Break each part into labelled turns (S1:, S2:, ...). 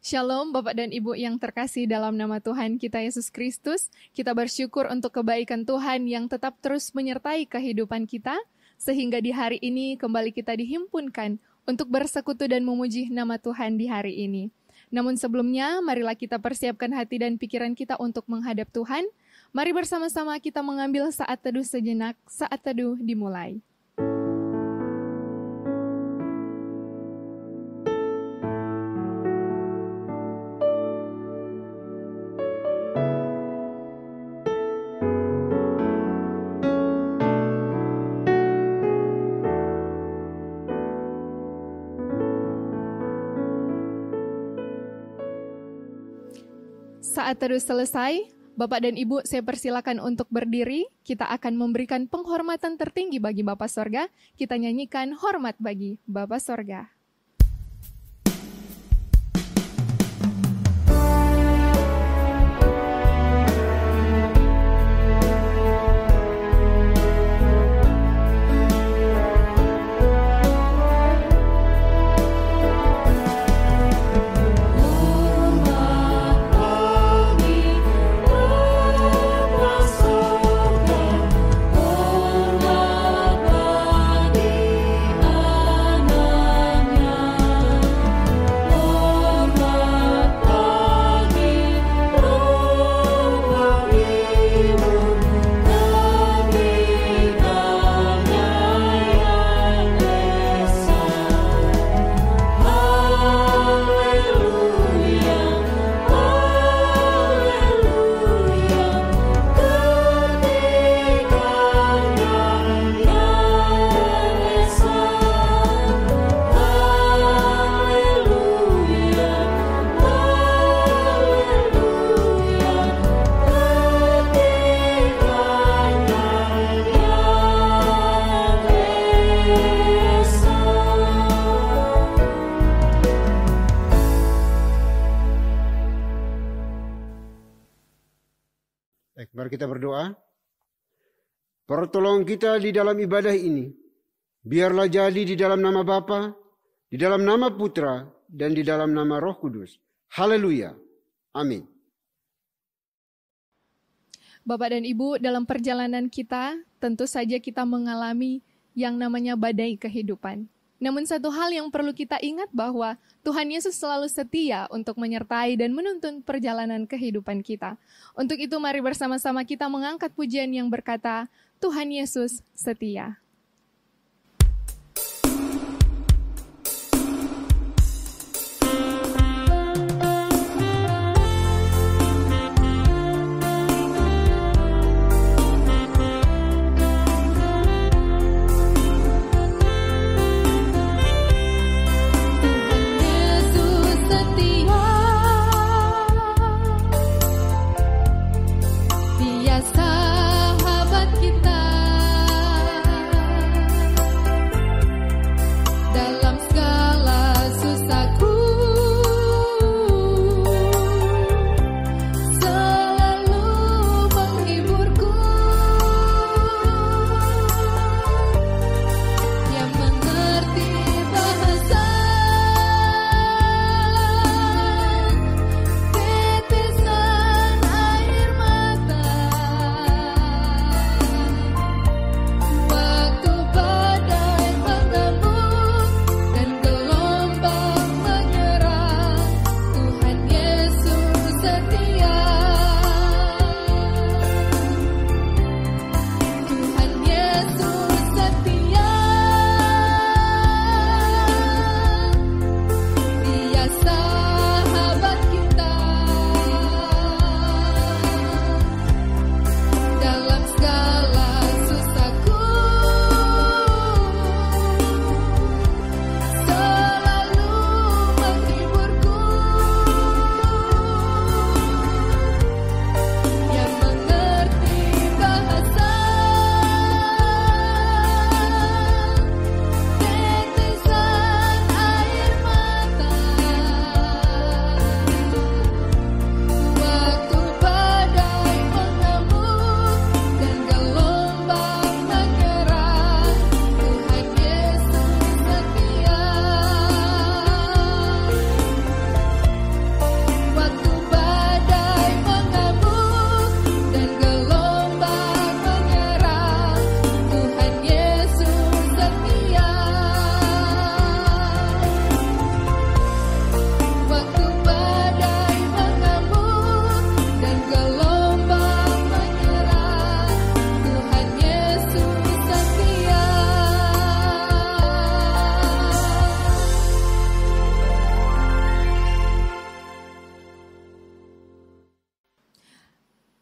S1: Shalom Bapak dan Ibu yang terkasih dalam nama Tuhan kita Yesus Kristus. Kita bersyukur untuk kebaikan Tuhan yang tetap terus menyertai kehidupan kita, sehingga di hari ini kembali kita dihimpunkan untuk bersekutu dan memuji nama Tuhan di hari ini. Namun sebelumnya, marilah kita persiapkan hati dan pikiran kita untuk menghadap Tuhan. Mari bersama-sama kita mengambil saat teduh sejenak, saat teduh dimulai. Saat teduh selesai, Bapak dan Ibu saya persilakan untuk berdiri. Kita akan memberikan penghormatan tertinggi bagi Bapa Sorga. Kita nyanyikan hormat bagi Bapa Sorga.
S2: Mari kita berdoa. Pertolongan kita di dalam ibadah ini, biarlah jadi di dalam nama Bapa, di dalam nama Putra, dan di dalam nama Roh Kudus. Haleluya. Amin.
S1: Bapak dan Ibu, dalam perjalanan kita, tentu saja kita mengalami yang namanya badai kehidupan. Namun satu hal yang perlu kita ingat bahwa Tuhan Yesus selalu setia untuk menyertai dan menuntun perjalanan kehidupan kita. Untuk itu mari bersama-sama kita mengangkat pujian yang berkata, Tuhan Yesus setia.
S3: Sahabat kita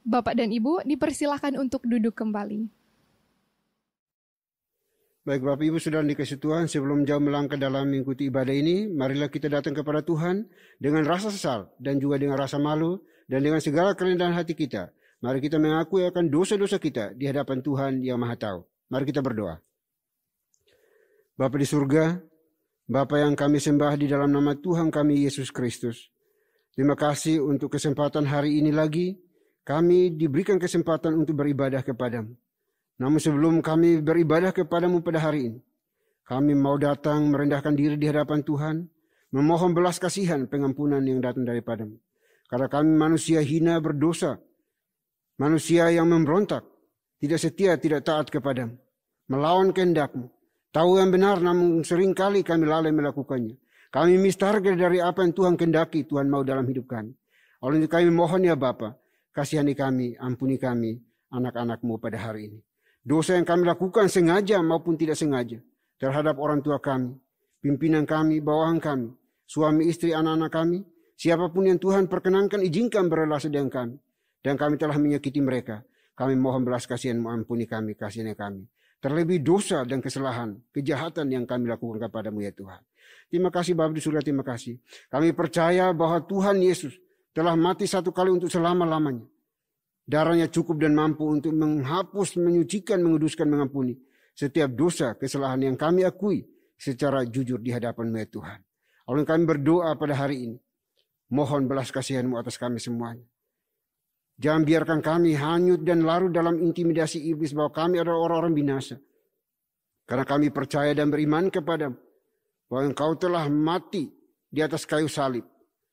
S1: Bapak dan Ibu dipersilakan untuk duduk kembali.
S2: Baik Bapak Ibu Saudara dikasih Tuhan, sebelum jauh melangkah dalam mengikuti ibadah ini, marilah kita datang kepada Tuhan dengan rasa sesal dan juga dengan rasa malu dan dengan segala kerendahan hati kita. Mari kita mengakui akan dosa-dosa kita di hadapan Tuhan yang Maha Tahu. Mari kita berdoa. Bapa di surga, Bapa yang kami sembah di dalam nama Tuhan kami Yesus Kristus. Terima kasih untuk kesempatan hari ini lagi. Kami diberikan kesempatan untuk beribadah kepadamu. Namun sebelum kami beribadah kepadamu pada hari ini, kami mau datang merendahkan diri di hadapan Tuhan, memohon belas kasihan pengampunan yang datang daripadamu. Karena kami manusia hina berdosa, manusia yang memberontak, tidak setia, tidak taat kepadamu, melawan kehendak-Mu. Tahu yang benar namun seringkali kami lalai melakukannya. Kami mistarga dari apa yang Tuhan kehendaki Tuhan mau dalam hidup kami. Oleh itu kami mohon ya Bapa, kasihani kami, ampuni kami, anak-anak-Mu pada hari ini. Dosa yang kami lakukan sengaja maupun tidak sengaja terhadap orang tua kami, pimpinan kami, bawahan kami, suami istri anak-anak kami, siapapun yang Tuhan perkenankan izinkan berrelasi dengan kami. Dan kami telah menyakiti mereka. Kami mohon belas kasihan-Mu, ampuni kami, kasihani kami. Terlebih dosa dan kesalahan, kejahatan yang kami lakukan kepadamu ya Tuhan. Terima kasih Bapa di surga, terima kasih. Kami percaya bahwa Tuhan Yesus telah mati satu kali untuk selama-lamanya. Darahnya cukup dan mampu untuk menghapus, menyucikan, menguduskan, mengampuni setiap dosa, kesalahan yang kami akui secara jujur di hadapan-Mu ya Tuhan. Oleh kami berdoa pada hari ini, mohon belas kasihan-Mu atas kami semuanya. Jangan biarkan kami hanyut dan larut dalam intimidasi iblis bahwa kami adalah orang-orang binasa. Karena kami percaya dan beriman kepadamu bahwa Engkau telah mati di atas kayu salib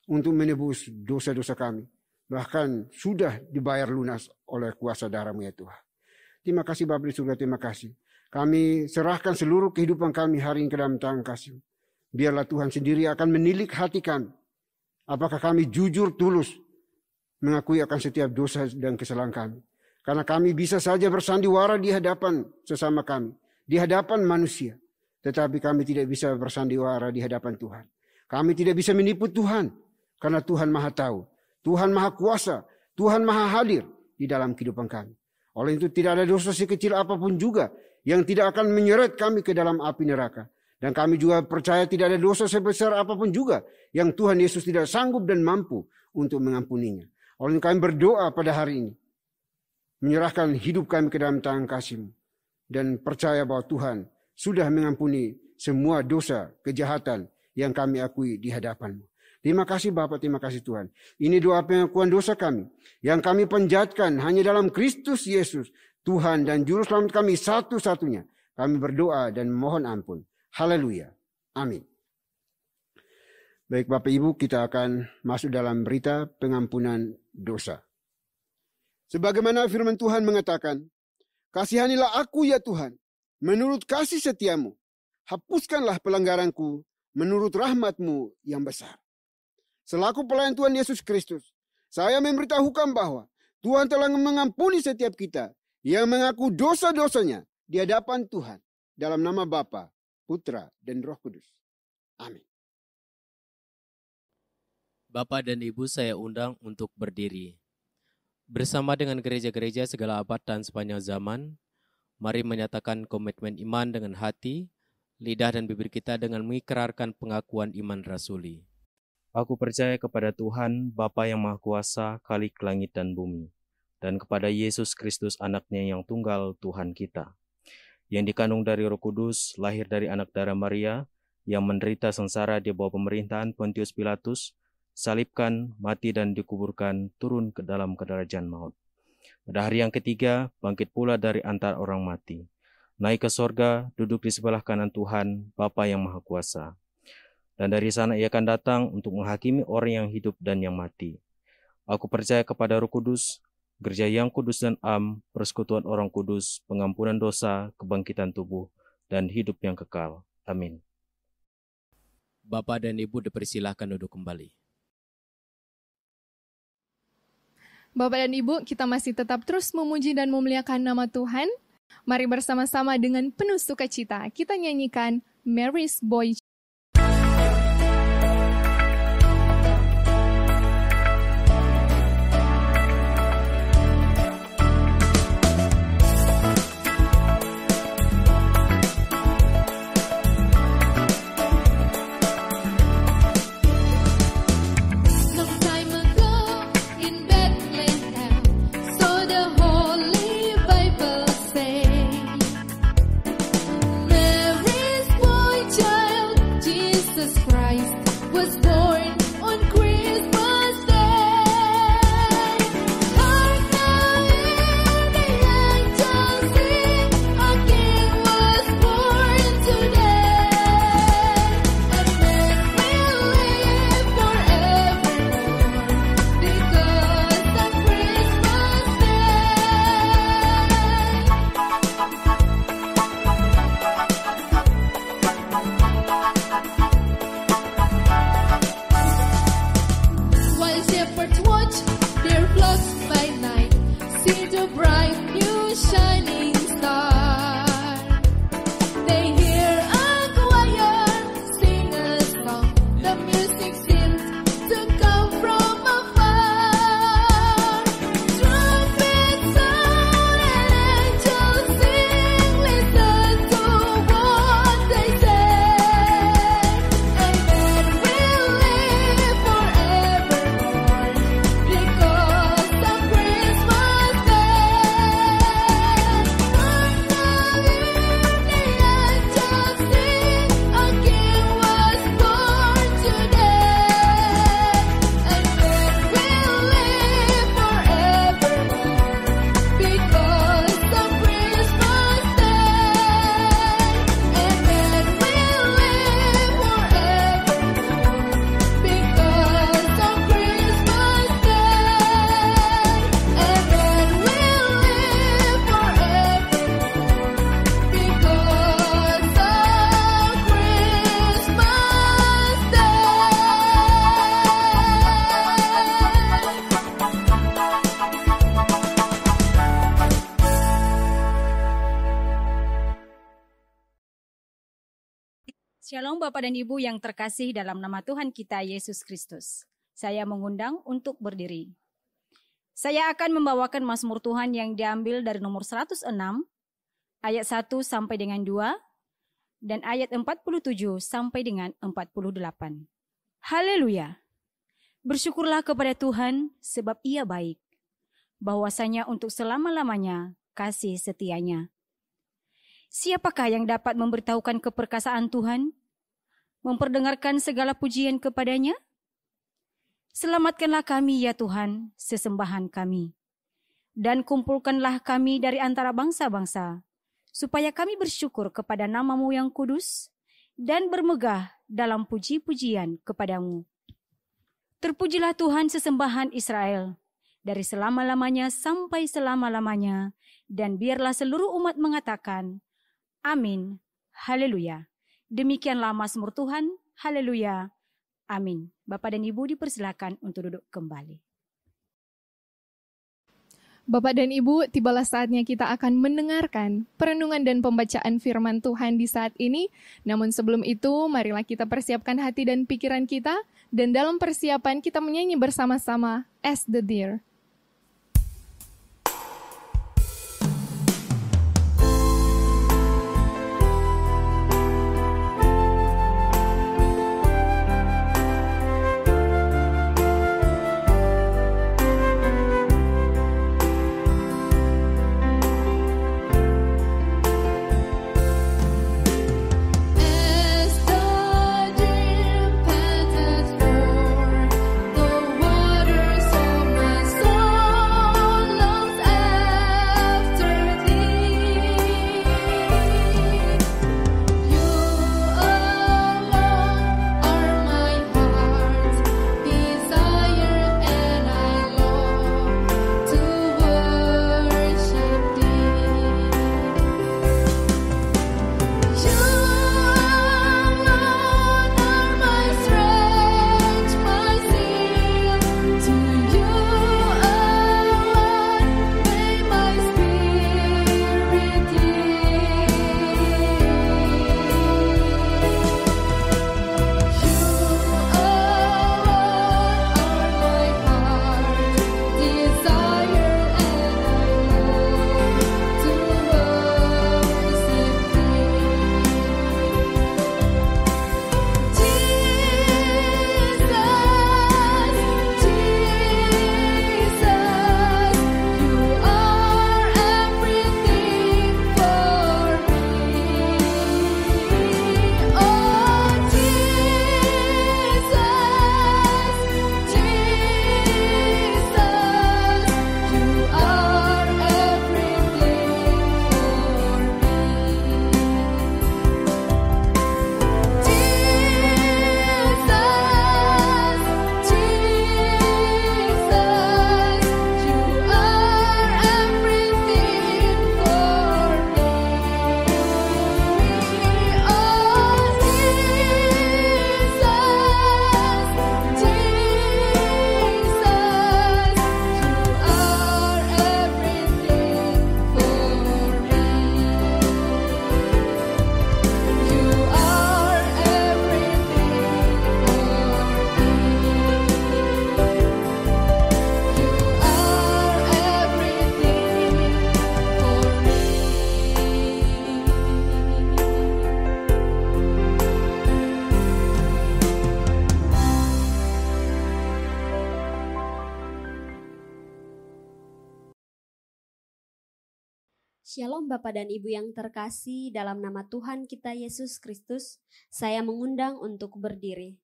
S2: untuk menebus dosa-dosa kami. Bahkan sudah dibayar lunas oleh kuasa darah-Mu ya Tuhan. Terima kasih Bapa di surga, terima kasih. Kami serahkan seluruh kehidupan kami hari ini ke dalam tangan kasih-Mu. Biarlah Tuhan sendiri akan menilik hati kami. Apakah kami jujur tulus mengakui akan setiap dosa dan kesalahan kami. Karena kami bisa saja bersandiwara di hadapan sesama kami, di hadapan manusia. Tetapi kami tidak bisa bersandiwara di hadapan Tuhan. Kami tidak bisa menipu Tuhan, karena Tuhan Maha Tahu, Tuhan Maha Kuasa, Tuhan Maha Hadir di dalam kehidupan kami. Oleh itu tidak ada dosa sekecil apapun juga yang tidak akan menyeret kami ke dalam api neraka. Dan kami juga percaya tidak ada dosa sebesar apapun juga yang Tuhan Yesus tidak sanggup dan mampu untuk mengampuninya. Oleh kami berdoa pada hari ini, menyerahkan hidup kami ke dalam tangan kasih-Mu, dan percaya bahwa Tuhan sudah mengampuni semua dosa, kejahatan yang kami akui di hadapan-Mu. Terima kasih Bapa, terima kasih Tuhan. Ini doa pengakuan dosa kami, yang kami panjatkan hanya dalam Kristus Yesus, Tuhan dan Juru Selamat kami satu-satunya. Kami berdoa dan mohon ampun. Haleluya. Amin. Baik Bapak Ibu, kita akan masuk dalam berita pengampunan dosa. Sebagaimana firman Tuhan mengatakan, kasihanilah aku ya Tuhan, menurut kasih setiamu. Hapuskanlah pelanggaranku, menurut rahmat-Mu yang besar. Selaku pelayan Tuhan Yesus Kristus, saya memberitahukan bahwa Tuhan telah mengampuni setiap kita yang mengaku dosa-dosanya di hadapan Tuhan. Dalam nama Bapa, Putra, dan Roh Kudus. Amin.
S3: Bapak dan Ibu saya undang untuk berdiri. Bersama dengan gereja-gereja segala abad dan sepanjang zaman, mari menyatakan komitmen iman dengan hati, lidah dan bibir kita dengan mengikrarkan pengakuan iman rasuli.
S4: Aku percaya kepada Tuhan, Bapa yang Maha Kuasa, Khalik langit dan bumi, dan kepada Yesus Kristus anaknya yang tunggal Tuhan kita, yang dikandung dari Roh Kudus, lahir dari anak darah Maria, yang menderita sengsara di bawah pemerintahan Pontius Pilatus, salibkan, mati dan dikuburkan, turun ke dalam kedarajan maut. Pada hari yang ketiga, bangkit pula dari antara orang mati. Naik ke sorga, duduk di sebelah kanan Tuhan, Bapa yang Maha Kuasa. Dan dari sana ia akan datang untuk menghakimi orang yang hidup dan yang mati. Aku percaya kepada Roh Kudus, gereja yang kudus dan am, persekutuan orang kudus, pengampunan dosa, kebangkitan tubuh, dan hidup yang kekal. Amin.
S3: Bapak dan Ibu dipersilahkan duduk kembali.
S1: Bapak dan Ibu, kita masih tetap terus memuji dan memuliakan nama Tuhan. Mari bersama-sama dengan penuh sukacita kita nyanyikan Mary's Boy. Christ was born on Christmas Day. Hark now, hear the angels sing, a King was born today. And men will live forevermore because of Christmas Day. While shepherds watch their flocks by night, see the bright new shining star. They hear a choir sing a song. The music seems to come from afar. Trumpets sound and angels sing. Listen to what they say. And men will live forevermore because of Christmas Day. Hark now, hear the angels sing, a King was born today. And men will live forevermore because of Christmas Day. And men will live forevermore because of Christmas Day. And men will live
S5: Shalom Bapak dan Ibu yang terkasih dalam nama Tuhan kita Yesus Kristus. Saya mengundang untuk berdiri. Saya akan membawakan Mazmur Tuhan yang diambil dari nomor 106, ayat 1 sampai dengan 2, dan ayat 47 sampai dengan 48. Haleluya! Bersyukurlah kepada Tuhan sebab Ia baik, bahwasanya untuk selama-lamanya kasih setianya. Siapakah yang dapat memberitahukan keperkasaan Tuhan? Memperdengarkan segala pujian kepadanya? Selamatkanlah kami ya Tuhan, sesembahan kami. Dan kumpulkanlah kami dari antara bangsa-bangsa, supaya kami bersyukur kepada nama-Mu yang kudus, dan bermegah dalam puji-pujian kepadamu. Terpujilah Tuhan sesembahan Israel, dari selama-lamanya sampai selama-lamanya, dan biarlah seluruh umat mengatakan, Amin, haleluya. Demikianlah Mazmur Tuhan, haleluya, amin. Bapak dan Ibu dipersilakan untuk duduk kembali.
S1: Bapak dan Ibu, tibalah saatnya kita akan mendengarkan perenungan dan pembacaan firman Tuhan di saat ini. Namun sebelum itu, marilah kita persiapkan hati dan pikiran kita, dan dalam persiapan kita menyanyi bersama-sama As the Deer.
S6: The waters of my soul. Shalom Bapak dan Ibu yang terkasih, dalam nama Tuhan kita Yesus Kristus, saya mengundang untuk berdiri.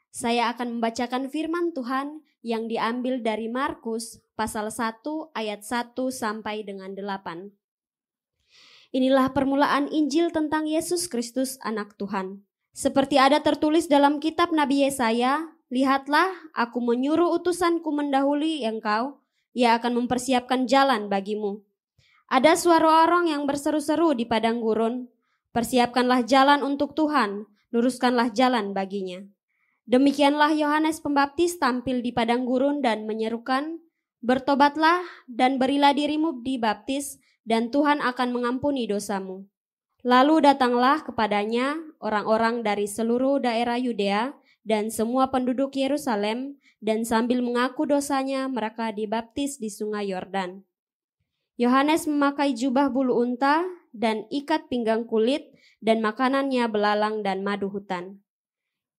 S6: Saya akan membacakan firman Tuhan yang diambil dari Markus pasal 1 ayat 1 sampai dengan 8. Inilah permulaan Injil tentang Yesus Kristus anak Tuhan. Seperti ada tertulis dalam kitab Nabi Yesaya, lihatlah aku menyuruh utusanku mendahului engkau, ia akan mempersiapkan jalan bagimu. Ada suara orang yang berseru-seru di padang gurun, persiapkanlah jalan untuk Tuhan, luruskanlah jalan baginya. Demikianlah Yohanes Pembaptis tampil di padang gurun dan menyerukan, bertobatlah dan berilah dirimu dibaptis, dan Tuhan akan mengampuni dosamu. Lalu datanglah kepadanya orang-orang dari seluruh daerah Yudea dan semua penduduk Yerusalem, dan sambil mengaku dosanya mereka dibaptis di sungai Yordan. Yohanes memakai jubah bulu unta dan ikat pinggang kulit, dan makanannya belalang dan madu hutan.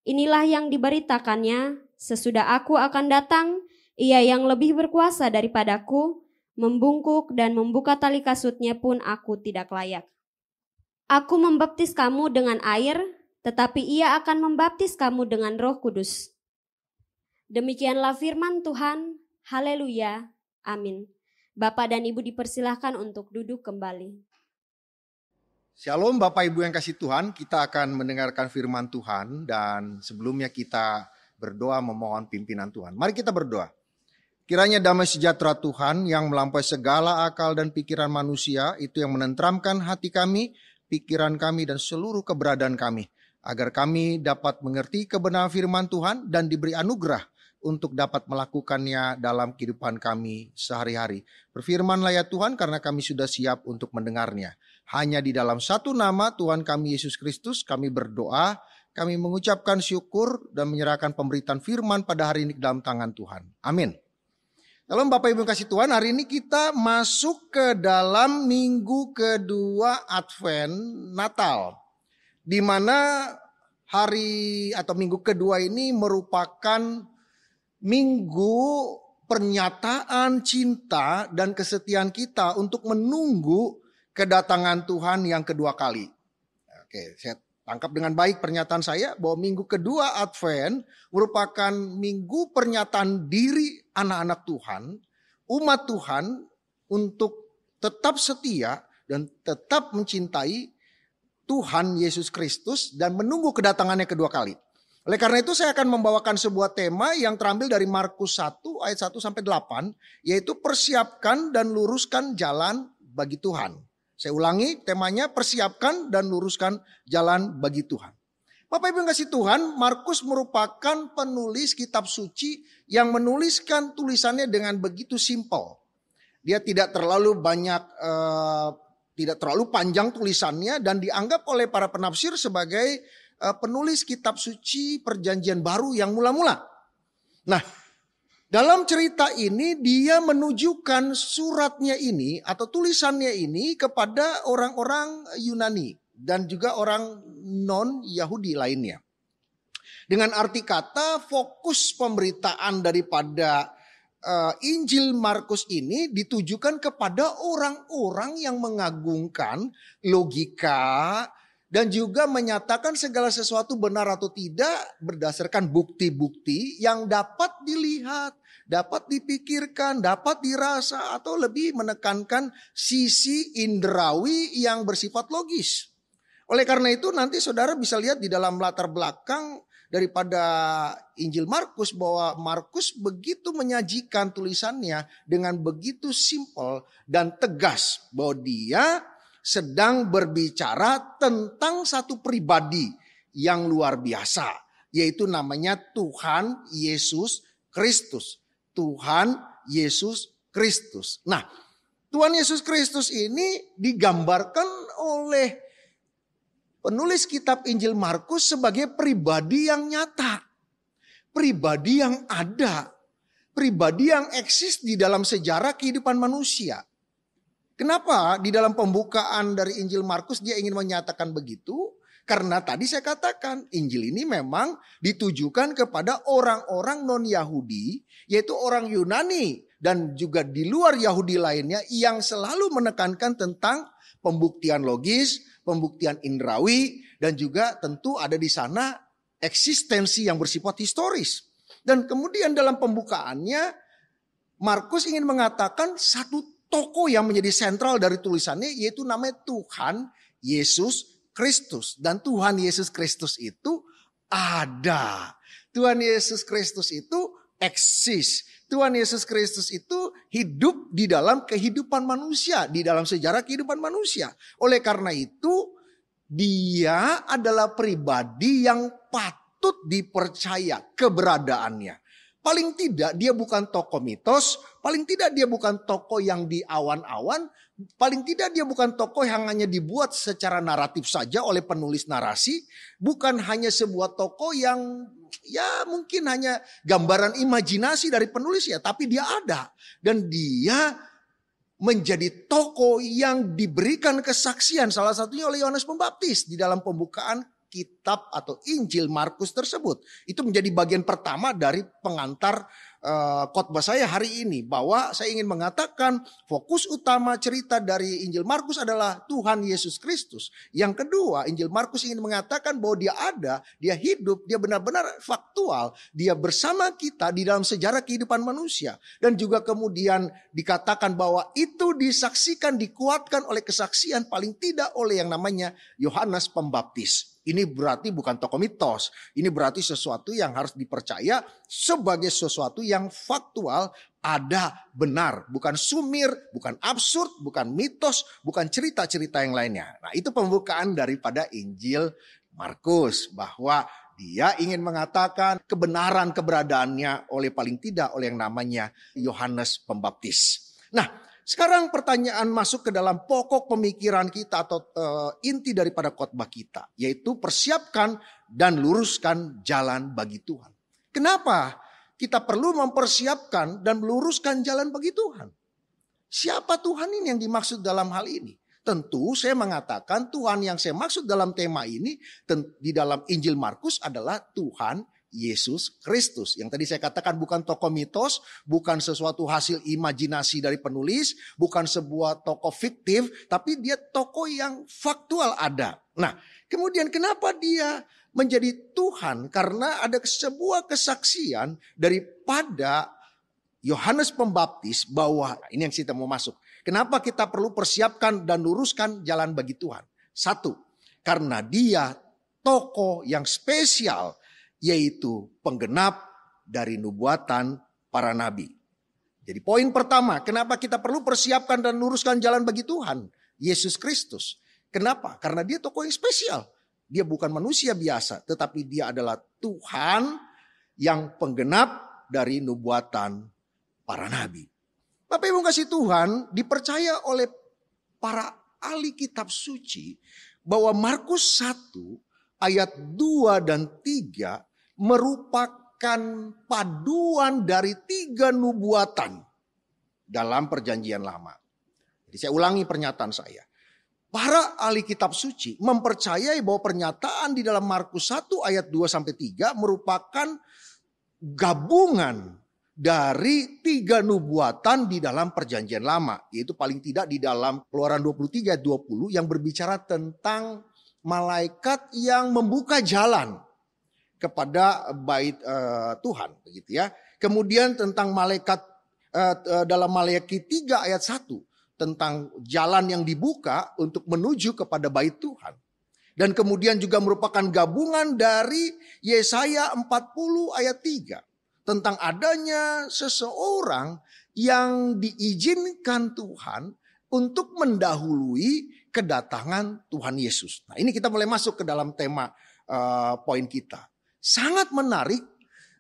S6: Inilah yang diberitakannya, sesudah aku akan datang, ia yang lebih berkuasa daripadaku, membungkuk dan membuka tali kasutnya pun aku tidak layak. Aku membaptis kamu dengan air, tetapi ia akan membaptis kamu dengan Roh Kudus. Demikianlah firman Tuhan. Haleluya. Amin. Bapak dan Ibu dipersilahkan untuk duduk kembali.
S7: Shalom Bapak Ibu yang kasih Tuhan, kita akan mendengarkan firman Tuhan dan sebelumnya kita berdoa memohon pimpinan Tuhan. Mari kita berdoa. Kiranya damai sejahtera Tuhan yang melampaui segala akal dan pikiran manusia, itu yang menenteramkan hati kami, pikiran kami dan seluruh keberadaan kami, agar kami dapat mengerti kebenaran firman Tuhan dan diberi anugerah untuk dapat melakukannya dalam kehidupan kami sehari-hari. Berfirmanlah ya Tuhan, karena kami sudah siap untuk mendengarnya. Hanya di dalam satu nama Tuhan kami Yesus Kristus kami berdoa, kami mengucapkan syukur dan menyerahkan pemberitaan firman pada hari ini ke dalam tangan Tuhan. Amin. Dalam Bapak Ibu kasih Tuhan, hari ini kita masuk ke dalam minggu kedua Advent Natal, di mana hari atau minggu kedua ini merupakan minggu pernyataan cinta dan kesetiaan kita untuk menunggu kedatangan Tuhan yang kedua kali. Oke, saya tangkap dengan baik pernyataan saya bahwa minggu kedua Advent merupakan minggu pernyataan diri anak-anak Tuhan, umat Tuhan untuk tetap setia dan tetap mencintai Tuhan Yesus Kristus dan menunggu kedatangannya kedua kali. Oleh karena itu saya akan membawakan sebuah tema yang terambil dari Markus 1 ayat 1 sampai 8, yaitu persiapkan dan luruskan jalan bagi Tuhan. Saya ulangi temanya, persiapkan dan luruskan jalan bagi Tuhan. Bapak Ibu yang kasih Tuhan, Markus merupakan penulis kitab suci yang menuliskan tulisannya dengan begitu simpel. Dia tidak terlalu banyak, tidak terlalu panjang tulisannya dan dianggap oleh para penafsir sebagai penulis kitab suci perjanjian baru yang mula-mula. Nah, dalam cerita ini dia menunjukkan suratnya ini atau tulisannya ini kepada orang-orang Yunani dan juga orang non-Yahudi lainnya. Dengan arti kata, fokus pemberitaan daripada Injil Markus ini ditujukan kepada orang-orang yang mengagungkan logika dan juga menyatakan segala sesuatu benar atau tidak berdasarkan bukti-bukti yang dapat dilihat, dapat dipikirkan, dapat dirasa, atau lebih menekankan sisi indrawi yang bersifat logis. Oleh karena itu nanti saudara bisa lihat di dalam latar belakang daripada Injil Markus bahwa Markus begitu menyajikan tulisannya dengan begitu simpel dan tegas bahwa dia sedang berbicara tentang satu pribadi yang luar biasa, yaitu namanya Tuhan Yesus Kristus. Tuhan Yesus Kristus. Nah, Tuhan Yesus Kristus ini digambarkan oleh penulis kitab Injil Markus sebagai pribadi yang nyata, pribadi yang ada, pribadi yang eksis di dalam sejarah kehidupan manusia. Kenapa di dalam pembukaan dari Injil Markus dia ingin menyatakan begitu? Karena tadi saya katakan Injil ini memang ditujukan kepada orang-orang non-Yahudi, yaitu orang Yunani dan juga di luar Yahudi lainnya yang selalu menekankan tentang pembuktian logis, pembuktian indrawi, dan juga tentu ada di sana eksistensi yang bersifat historis. Dan kemudian dalam pembukaannya, Markus ingin mengatakan satu tokoh yang menjadi sentral dari tulisannya, yaitu namanya Tuhan Yesus Kristus. Dan Tuhan Yesus Kristus itu ada. Tuhan Yesus Kristus itu eksis. Tuhan Yesus Kristus itu hidup di dalam kehidupan manusia, di dalam sejarah kehidupan manusia. Oleh karena itu, dia adalah pribadi yang patut dipercaya keberadaannya. Paling tidak dia bukan tokoh mitos, paling tidak dia bukan tokoh yang di awan-awan, paling tidak dia bukan tokoh yang hanya dibuat secara naratif saja oleh penulis narasi, bukan hanya sebuah tokoh yang ya mungkin hanya gambaran imajinasi dari penulis ya, tapi dia ada. Dan dia menjadi tokoh yang diberikan kesaksian salah satunya oleh Yohanes Pembaptis di dalam pembukaan kitab atau Injil Markus tersebut. Itu menjadi bagian pertama dari pengantar khotbah saya hari ini, bahwa saya ingin mengatakan fokus utama cerita dari Injil Markus adalah Tuhan Yesus Kristus. Yang kedua, Injil Markus ingin mengatakan bahwa dia ada, dia hidup, dia benar-benar faktual, dia bersama kita di dalam sejarah kehidupan manusia. Dan juga kemudian dikatakan bahwa itu disaksikan, dikuatkan oleh kesaksian paling tidak oleh yang namanya Yohanes Pembaptis. Ini berarti bukan tokoh mitos. Ini berarti sesuatu yang harus dipercaya sebagai sesuatu yang faktual, ada, benar. Bukan sumir, bukan absurd, bukan mitos, bukan cerita-cerita yang lainnya. Nah, itu pembukaan daripada Injil Markus. Bahwa dia ingin mengatakan kebenaran keberadaannya oleh paling tidak oleh yang namanya Yohanes Pembaptis. Nah, sekarang pertanyaan masuk ke dalam pokok pemikiran kita atau inti daripada khotbah kita. Yaitu persiapkan dan luruskan jalan bagi Tuhan. Kenapa kita perlu mempersiapkan dan meluruskan jalan bagi Tuhan? Siapa Tuhan ini yang dimaksud dalam hal ini? Tentu saya mengatakan Tuhan yang saya maksud dalam tema ini di dalam Injil Markus adalah Tuhan Yesus Kristus. Yang tadi saya katakan bukan tokoh mitos, bukan sesuatu hasil imajinasi dari penulis, bukan sebuah tokoh fiktif, tapi dia tokoh yang faktual ada. Nah, kemudian kenapa dia menjadi Tuhan? Karena ada sebuah kesaksian daripada Yohanes Pembaptis bahwa, ini yang kita mau masuk. Kenapa kita perlu persiapkan dan luruskan jalan bagi Tuhan? Satu, karena dia tokoh yang spesial, yaitu penggenap dari nubuatan para nabi. Jadi poin pertama, kenapa kita perlu persiapkan dan luruskan jalan bagi Tuhan? Yesus Kristus. Kenapa? Karena dia tokoh yang spesial. Dia bukan manusia biasa, tetapi dia adalah Tuhan yang penggenap dari nubuatan para nabi. Bapak Ibu kasih Tuhan, dipercaya oleh para ahli kitab suci bahwa Markus 1 ayat 2 dan 3 merupakan paduan dari 3 nubuatan dalam perjanjian lama. Jadi saya ulangi pernyataan saya. Para ahli kitab suci mempercayai bahwa pernyataan di dalam Markus 1 ayat 2-3 merupakan gabungan dari 3 nubuatan di dalam perjanjian lama. Yaitu paling tidak di dalam Keluaran 23 ayat 20 yang berbicara tentang malaikat yang membuka jalan kepada bait Tuhan, begitu ya. Kemudian tentang malaikat dalam Maleakhi 3 ayat 1 tentang jalan yang dibuka untuk menuju kepada bait Tuhan. Dan kemudian juga merupakan gabungan dari Yesaya 40 ayat 3 tentang adanya seseorang yang diizinkan Tuhan untuk mendahului kedatangan Tuhan Yesus. Nah, ini kita mulai masuk ke dalam tema poin kita. Sangat menarik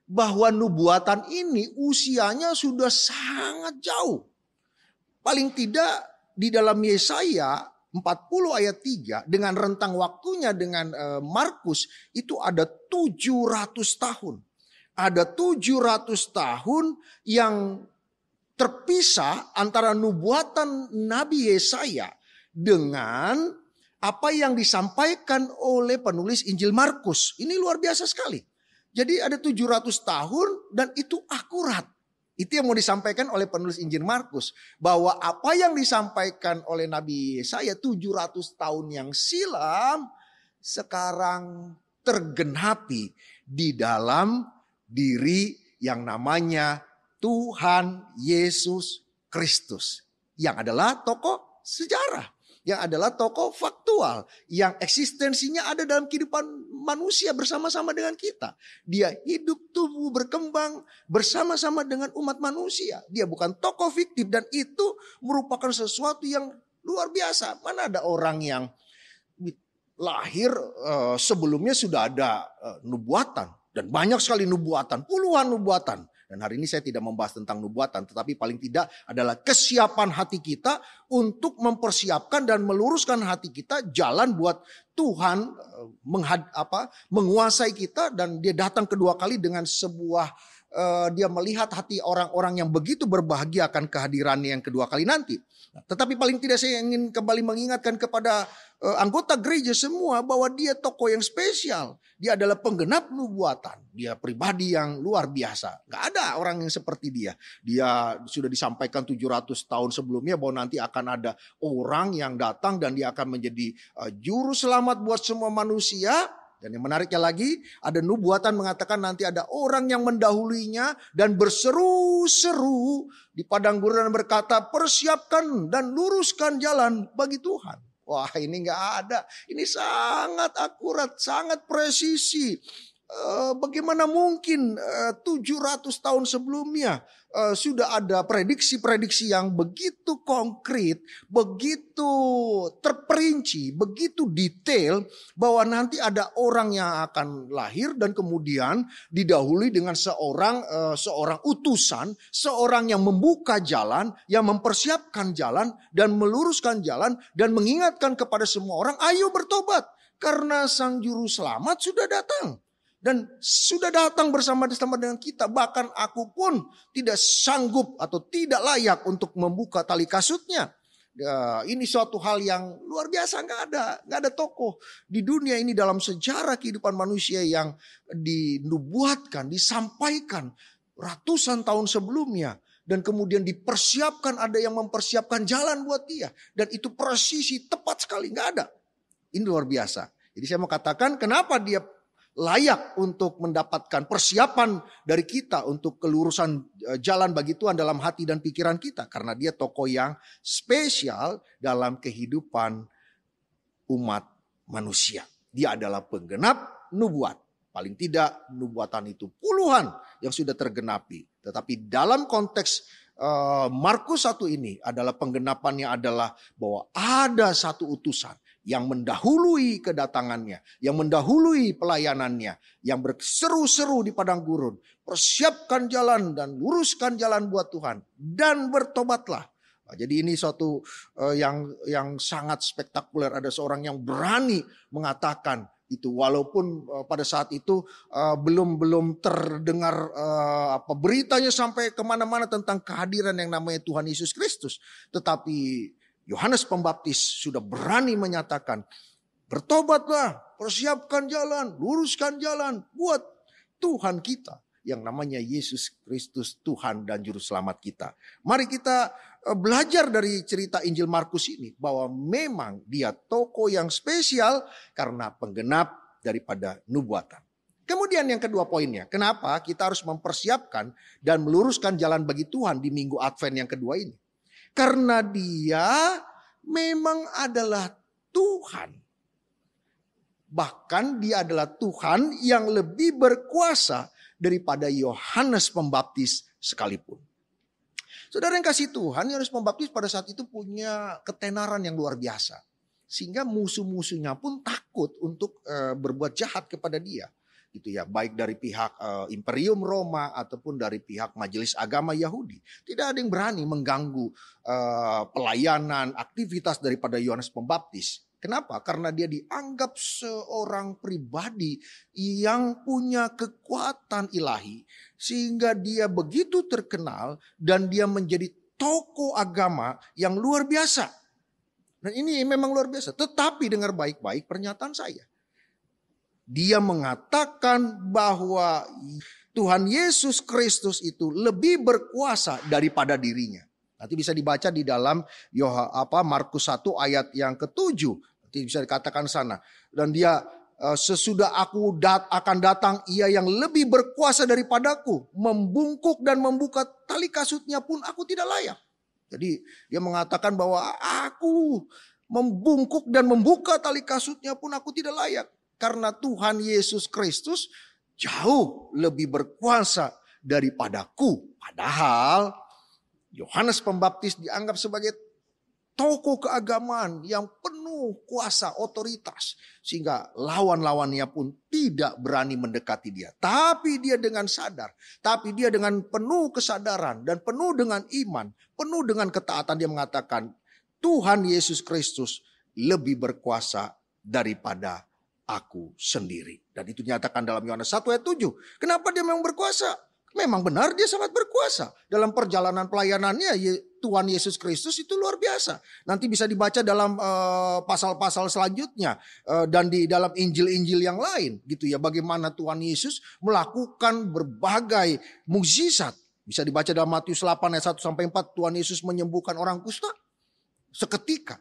S7: bahwa nubuatan ini usianya sudah sangat jauh. Paling tidak di dalam Yesaya 40 ayat 3 dengan rentang waktunya dengan Markus itu ada 700 tahun. Ada 700 tahun yang terpisah antara nubuatan Nabi Yesaya dengan apa yang disampaikan oleh penulis Injil Markus. Ini luar biasa sekali. Jadi ada 700 tahun dan itu akurat. Itu yang mau disampaikan oleh penulis Injil Markus. Bahwa apa yang disampaikan oleh Nabi Yesaya 700 tahun yang silam sekarang tergenapi di dalam diri yang namanya Tuhan Yesus Kristus. Yang adalah tokoh sejarah. Yang adalah tokoh faktual. Yang eksistensinya ada dalam kehidupan manusia bersama-sama dengan kita. Dia hidup, tumbuh, berkembang bersama-sama dengan umat manusia. Dia bukan tokoh fiktif dan itu merupakan sesuatu yang luar biasa. Mana ada orang yang lahir sebelumnya sudah ada nubuatan. Dan banyak sekali nubuatan, puluhan nubuatan. Dan hari ini saya tidak membahas tentang nubuatan, tetapi paling tidak adalah kesiapan hati kita untuk mempersiapkan dan meluruskan hati kita jalan buat Tuhan menguasai kita, dan dia datang kedua kali dengan sebuah dia melihat hati orang-orang yang begitu berbahagia akan kehadirannya yang kedua kali nanti. Tetapi paling tidak saya ingin kembali mengingatkan kepada anggota gereja semua bahwa dia tokoh yang spesial. Dia adalah penggenap nubuatan. Dia pribadi yang luar biasa. Gak ada orang yang seperti dia. Dia sudah disampaikan 700 tahun sebelumnya bahwa nanti akan ada orang yang datang dan dia akan menjadi juru selamat buat semua manusia. Dan yang menariknya lagi, ada nubuatan mengatakan nanti ada orang yang mendahuluinya dan berseru-seru di padang gurun dan berkata, persiapkan dan luruskan jalan bagi Tuhan. Wah, ini nggak ada. Ini sangat akurat, sangat presisi. Bagaimana mungkin 700 tahun sebelumnya sudah ada prediksi-prediksi yang begitu konkret, begitu terperinci, begitu detail bahwa nanti ada orang yang akan lahir dan kemudian didahului dengan seorang utusan, seorang yang membuka jalan, yang mempersiapkan jalan dan meluruskan jalan dan mengingatkan kepada semua orang, ayo bertobat karena Sang Juru Selamat sudah datang. Dan sudah datang bersama-sama dengan kita. Bahkan aku pun tidak sanggup atau tidak layak untuk membuka tali kasutnya. Ini suatu hal yang luar biasa. Gak ada tokoh di dunia ini dalam sejarah kehidupan manusia yang dinubuatkan, disampaikan ratusan tahun sebelumnya. Dan kemudian dipersiapkan, ada yang mempersiapkan jalan buat dia. Dan itu presisi tepat sekali, gak ada. Ini luar biasa. Jadi saya mau katakan kenapa dia layak untuk mendapatkan persiapan dari kita untuk kelurusan jalan bagi Tuhan dalam hati dan pikiran kita. Karena dia tokoh yang spesial dalam kehidupan umat manusia. Dia adalah penggenap nubuat. Paling tidak nubuatan itu puluhan yang sudah tergenapi. Tetapi dalam konteks Markus 1 ini adalah penggenapannya adalah bahwa ada satu utusan yang mendahului kedatangannya, yang mendahului pelayanannya, yang berseru-seru di padang gurun. Persiapkan jalan dan luruskan jalan buat Tuhan dan bertobatlah. Nah, jadi ini suatu yang sangat spektakuler. Ada seorang yang berani mengatakan itu, walaupun pada saat itu belum terdengar beritanya sampai kemana-mana tentang kehadiran yang namanya Tuhan Yesus Kristus. Tetapi Yohanes Pembaptis sudah berani menyatakan, bertobatlah, persiapkan jalan, luruskan jalan buat Tuhan kita yang namanya Yesus Kristus, Tuhan dan Juru Selamat kita. Mari kita belajar dari cerita Injil Markus ini bahwa memang dia tokoh yang spesial karena penggenap daripada nubuatan. Kemudian yang kedua poinnya, kenapa kita harus mempersiapkan dan meluruskan jalan bagi Tuhan di Minggu Advent yang kedua ini? Karena dia memang adalah Tuhan. Bahkan dia adalah Tuhan yang lebih berkuasa daripada Yohanes Pembaptis sekalipun. Saudara yang kasih Tuhan, Yohanes Pembaptis pada saat itu punya ketenaran yang luar biasa. Sehingga musuh-musuhnya pun takut untuk berbuat jahat kepada dia. Gitu ya, baik dari pihak Imperium Roma ataupun dari pihak Majelis Agama Yahudi. Tidak ada yang berani mengganggu pelayanan, aktivitas daripada Yohanes Pembaptis. Kenapa? Karena dia dianggap seorang pribadi yang punya kekuatan ilahi. Sehingga dia begitu terkenal dan dia menjadi tokoh agama yang luar biasa. Dan ini memang luar biasa. Tetapi dengar baik-baik pernyataan saya. Dia mengatakan bahwa Tuhan Yesus Kristus itu lebih berkuasa daripada dirinya. Nanti bisa dibaca di dalam Markus 1 ayat yang ke-7. Nanti bisa dikatakan sana. Dan dia sesudah aku akan datang, ia yang lebih berkuasa daripadaku, membungkuk dan membuka tali kasutnya pun aku tidak layak. Jadi dia mengatakan bahwa aku membungkuk dan membuka tali kasutnya pun aku tidak layak. Karena Tuhan Yesus Kristus jauh lebih berkuasa daripadaku. Padahal Yohanes Pembaptis dianggap sebagai tokoh keagamaan yang penuh kuasa otoritas. Sehingga lawan-lawannya pun tidak berani mendekati dia. Tapi dia dengan sadar. Tapi dia dengan penuh kesadaran dan penuh dengan iman. Penuh dengan ketaatan dia mengatakan Tuhan Yesus Kristus lebih berkuasa daripada aku sendiri. Dan itu dinyatakan dalam Yohanes 1 ayat 7. Kenapa dia memang berkuasa? Memang benar dia sangat berkuasa. Dalam perjalanan pelayanannya Tuhan Yesus Kristus itu luar biasa. Nanti bisa dibaca dalam pasal-pasal selanjutnya. Dan di dalam Injil-Injil yang lain gitu ya. Bagaimana Tuhan Yesus melakukan berbagai mukjizat. Bisa dibaca dalam Matius 8 ayat 1-4. Tuhan Yesus menyembuhkan orang kusta. Seketika.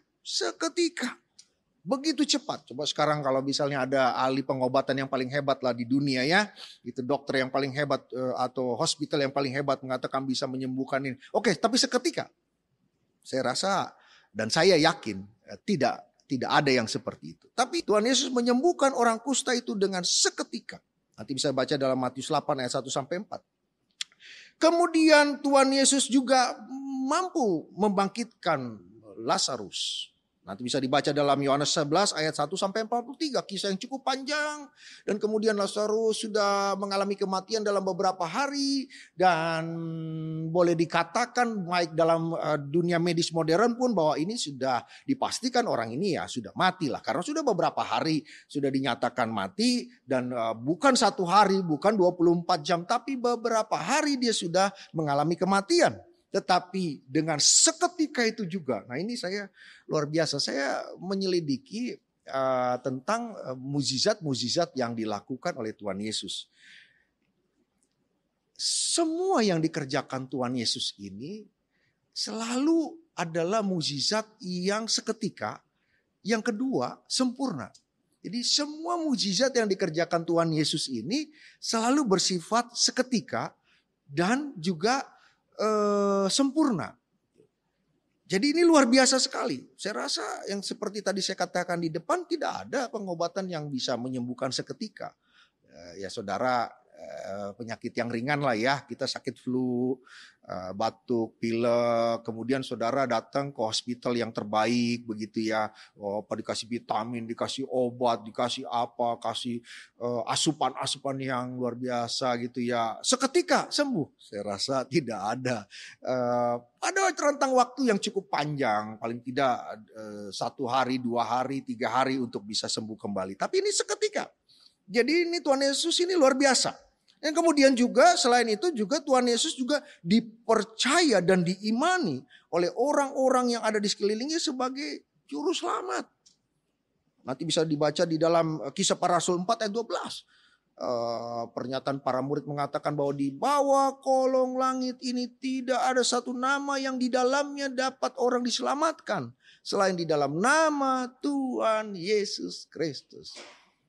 S7: Begitu cepat. Coba sekarang kalau misalnya ada ahli pengobatan yang paling hebat lah di dunia ya. Itu dokter yang paling hebat atau hospital yang paling hebat mengatakan bisa menyembuhkan ini. Oke, tapi seketika. Saya rasa dan saya yakin tidak ada yang seperti itu. Tapi Tuhan Yesus menyembuhkan orang kusta itu dengan seketika. Nanti bisa baca dalam Matius 8 ayat 1-4. Kemudian Tuhan Yesus juga mampu membangkitkan Lazarus. Nanti bisa dibaca dalam Yohanes 11 ayat 1-43. Kisah yang cukup panjang. Dan kemudian Lazarus sudah mengalami kematian dalam beberapa hari. Dan boleh dikatakan baik dalam dunia medis modern pun bahwa ini sudah dipastikan orang ini ya sudah mati lah. Karena sudah beberapa hari sudah dinyatakan mati. Dan bukan 1 hari, bukan 24 jam. Tapi beberapa hari dia sudah mengalami kematian. Tetapi dengan seketika itu juga, nah ini saya luar biasa, saya menyelidiki tentang mukjizat-mukjizat yang dilakukan oleh Tuhan Yesus. Semua yang dikerjakan Tuhan Yesus ini selalu adalah mukjizat yang seketika, yang kedua sempurna. Jadi semua mukjizat yang dikerjakan Tuhan Yesus ini selalu bersifat seketika dan juga sempurna. Jadi ini luar biasa sekali. Saya rasa yang seperti tadi saya katakan di depan tidak ada pengobatan yang bisa menyembuhkan seketika. Ya saudara penyakit yang ringan lah ya. Kita sakit flu, batuk, pilek. Kemudian saudara datang ke hospital yang terbaik begitu ya. Dikasih vitamin, dikasih obat, dikasih apa, kasih asupan-asupan yang luar biasa gitu ya. Seketika sembuh. Saya rasa tidak ada. Ada rentang waktu yang cukup panjang. Paling tidak 1 hari, 2 hari, 3 hari untuk bisa sembuh kembali. Tapi ini seketika. Jadi ini Tuhan Yesus ini luar biasa. Dan kemudian juga selain itu juga Tuhan Yesus juga dipercaya dan diimani oleh orang-orang yang ada di sekelilingnya sebagai juru selamat. Nanti bisa dibaca di dalam Kisah Para Rasul 4 ayat 12. Pernyataan para murid mengatakan bahwa di bawah kolong langit ini tidak ada satu nama yang di dalamnya dapat orang diselamatkan. Selain di dalam nama Tuhan Yesus Kristus.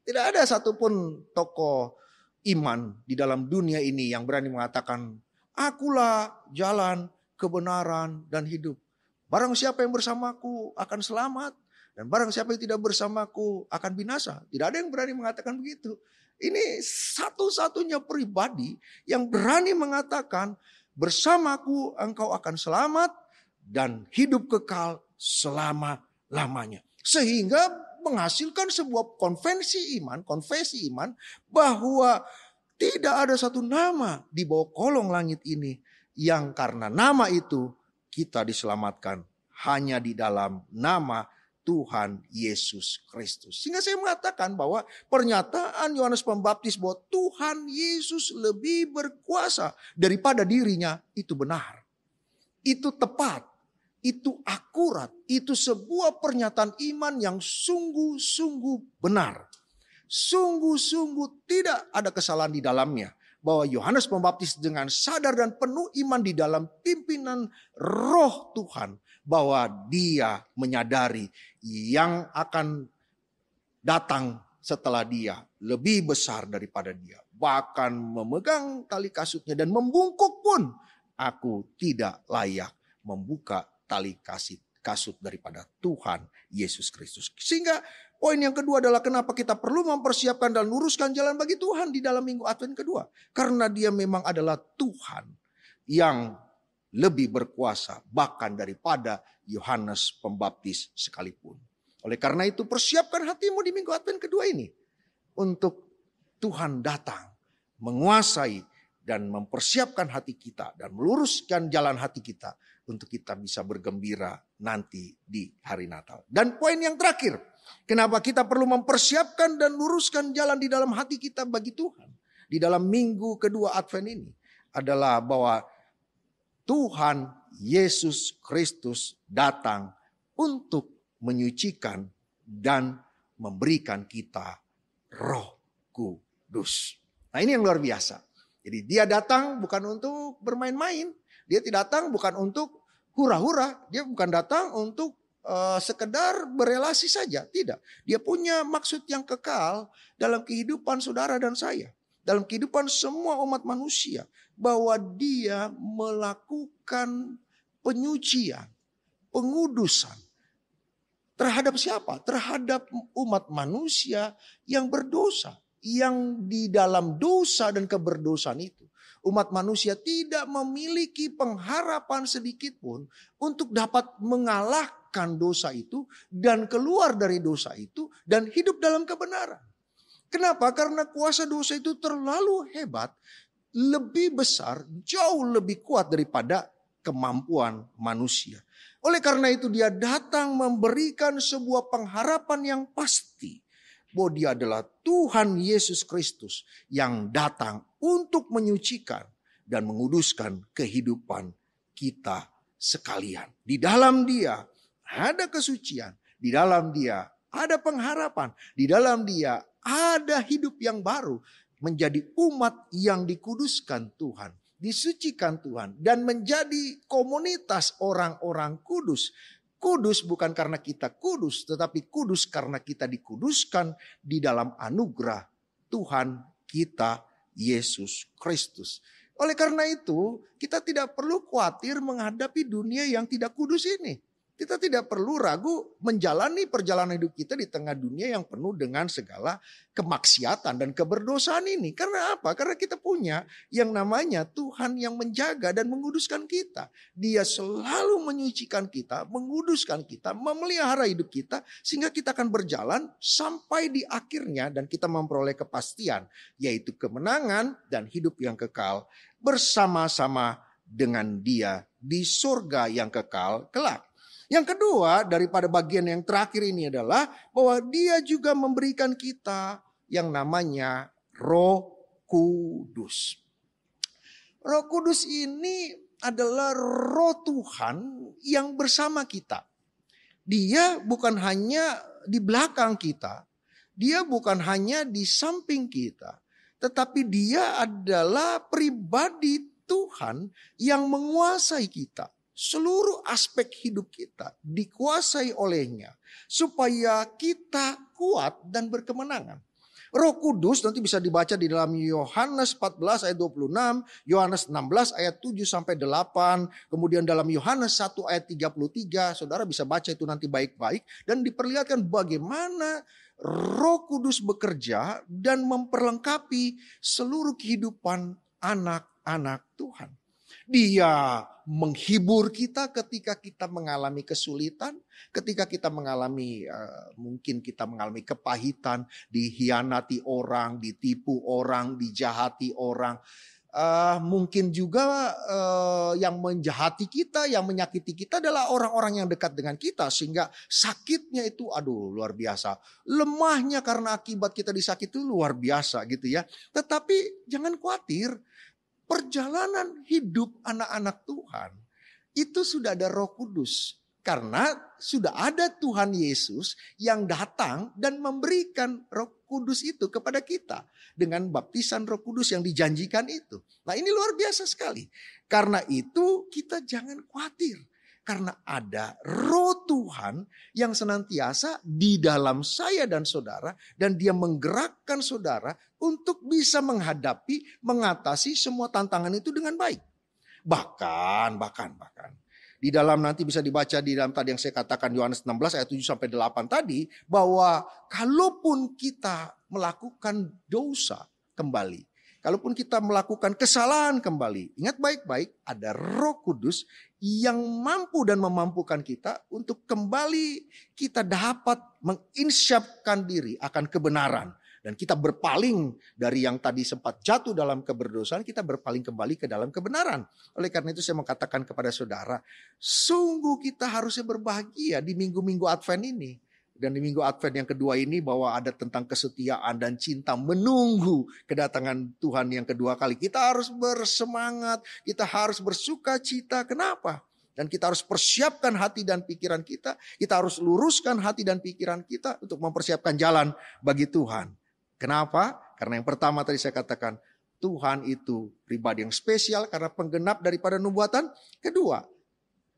S7: Tidak ada satupun tokoh iman di dalam dunia ini yang berani mengatakan, akulah jalan, kebenaran, dan hidup. Barang siapa yang bersamaku akan selamat. Dan barang siapa yang tidak bersamaku akan binasa. Tidak ada yang berani mengatakan begitu. Ini satu-satunya pribadi yang berani mengatakan, bersamaku engkau akan selamat dan hidup kekal selama-lamanya. Sehingga menghasilkan sebuah konfesi iman bahwa tidak ada satu nama di bawah kolong langit ini yang karena nama itu kita diselamatkan hanya di dalam nama Tuhan Yesus Kristus. Sehingga saya mengatakan bahwa pernyataan Yohanes Pembaptis bahwa Tuhan Yesus lebih berkuasa daripada dirinya itu benar. Itu tepat. Itu akurat, itu sebuah pernyataan iman yang sungguh-sungguh benar. Sungguh-sungguh tidak ada kesalahan di dalamnya. bahwa Yohanes Pembaptis dengan sadar dan penuh iman di dalam pimpinan Roh Tuhan, bahwa dia menyadari yang akan datang setelah dia lebih besar daripada dia. Bahkan memegang tali kasutnya dan membungkuk pun aku tidak layak membuka tali kasut daripada Tuhan Yesus Kristus. Sehingga poin yang kedua adalah kenapa kita perlu mempersiapkan dan luruskan jalan bagi Tuhan di dalam minggu Advent kedua. Karena dia memang adalah Tuhan yang lebih berkuasa bahkan daripada Yohanes Pembaptis sekalipun. Oleh karena itu persiapkan hatimu di minggu Advent kedua ini untuk Tuhan datang menguasai dan mempersiapkan hati kita dan meluruskan jalan hati kita untuk kita bisa bergembira nanti di hari Natal. Dan poin yang terakhir, kenapa kita perlu mempersiapkan dan luruskan jalan di dalam hati kita bagi Tuhan di dalam minggu kedua Advent ini adalah bahwa Tuhan Yesus Kristus datang untuk menyucikan dan memberikan kita Roh Kudus. Nah, ini yang luar biasa. Jadi dia datang bukan untuk bermain-main. Dia tidak datang bukan untuk hura-hura. Dia bukan datang untuk sekedar berelasi saja. Tidak. Dia punya maksud yang kekal dalam kehidupan saudara dan saya. Dalam kehidupan semua umat manusia. Bahwa dia melakukan penyucian, pengudusan. Terhadap siapa? Terhadap umat manusia yang berdosa. Yang di dalam dosa dan keberdosaan itu. Umat manusia tidak memiliki pengharapan sedikit pun untuk dapat mengalahkan dosa itu. Dan keluar dari dosa itu dan hidup dalam kebenaran. Kenapa? Karena kuasa dosa itu terlalu hebat. Lebih besar, jauh lebih kuat daripada kemampuan manusia. Oleh karena itu dia datang memberikan sebuah pengharapan yang pasti. Bahwa dia adalah Tuhan Yesus Kristus yang datang untuk menyucikan dan menguduskan kehidupan kita sekalian. Di dalam dia ada kesucian. Di dalam dia ada pengharapan. Di dalam dia ada hidup yang baru. Menjadi umat yang dikuduskan Tuhan. Disucikan Tuhan. Dan menjadi komunitas orang-orang kudus. Kudus bukan karena kita kudus, tetapi kudus karena kita dikuduskan di dalam anugerah Tuhan kita Yesus Kristus. Oleh karena itu, kita tidak perlu khawatir menghadapi dunia yang tidak kudus ini. Kita tidak perlu ragu menjalani perjalanan hidup kita di tengah dunia yang penuh dengan segala kemaksiatan dan keberdosaan ini. Karena apa? Karena kita punya yang namanya Tuhan yang menjaga dan menguduskan kita. Dia selalu menyucikan kita, menguduskan kita, memelihara hidup kita. Sehingga kita akan berjalan sampai di akhirnya dan kita memperoleh kepastian. Yaitu kemenangan dan hidup yang kekal bersama-sama dengan dia di surga yang kekal kelak. Yang kedua daripada bagian yang terakhir ini adalah bahwa dia juga memberikan kita yang namanya Roh Kudus. Roh Kudus ini adalah Roh Tuhan yang bersama kita. Dia bukan hanya di belakang kita, dia bukan hanya di samping kita, tetapi dia adalah pribadi Tuhan yang menguasai kita. Seluruh aspek hidup kita dikuasai olehnya supaya kita kuat dan berkemenangan. Roh Kudus nanti bisa dibaca di dalam Yohanes 14 ayat 26, Yohanes 16 ayat 7 sampai 8, kemudian dalam Yohanes 1 ayat 33, saudara bisa baca itu nanti baik-baik dan diperlihatkan bagaimana Roh Kudus bekerja dan memperlengkapi seluruh kehidupan anak-anak Tuhan. Dia menghibur kita ketika kita mengalami kesulitan, ketika kita mengalami mungkin kita mengalami kepahitan, dihianati orang, ditipu orang, dijahati orang. Mungkin juga yang menjahati kita, yang menyakiti kita adalah orang-orang yang dekat dengan kita. Sehingga sakitnya itu luar biasa. Lemahnya karena akibat kita disakiti itu luar biasa gitu ya. Tetapi jangan khawatir. Perjalanan hidup anak-anak Tuhan itu sudah ada Roh Kudus Karena sudah ada Tuhan Yesus yang datang dan memberikan Roh Kudus itu kepada kita. Dengan baptisan Roh Kudus yang dijanjikan itu. Nah, ini luar biasa sekali. Karena itu kita jangan khawatir. Karena ada Roh Tuhan yang senantiasa di dalam saya dan saudara. Dan dia menggerakkan saudara untuk bisa mengatasi semua tantangan itu dengan baik. Bahkan. Di dalam nanti bisa dibaca di dalam tadi yang saya katakan Yohanes 16 ayat 7-8 tadi. Bahwa kalaupun kita melakukan dosa kembali. Kalaupun kita melakukan kesalahan kembali. Ingat baik-baik ada Roh Kudus yang mampu dan memampukan kita untuk kembali kita dapat menginsyapkan diri akan kebenaran. Dan kita berpaling dari yang tadi sempat jatuh dalam keberdosaan, kita berpaling kembali ke dalam kebenaran. Oleh karena itu saya mau katakan kepada saudara, sungguh kita harusnya berbahagia di minggu-minggu Advent ini. Dan di minggu Advent yang kedua ini bahwa ada tentang kesetiaan dan cinta menunggu kedatangan Tuhan yang kedua kali. Kita harus bersemangat, kita harus bersuka cita. Kenapa? Dan kita harus persiapkan hati dan pikiran kita. Kita harus luruskan hati dan pikiran kita untuk mempersiapkan jalan bagi Tuhan. Kenapa? Karena yang pertama tadi saya katakan, Tuhan itu pribadi yang spesial karena penggenap daripada nubuatan. Kedua,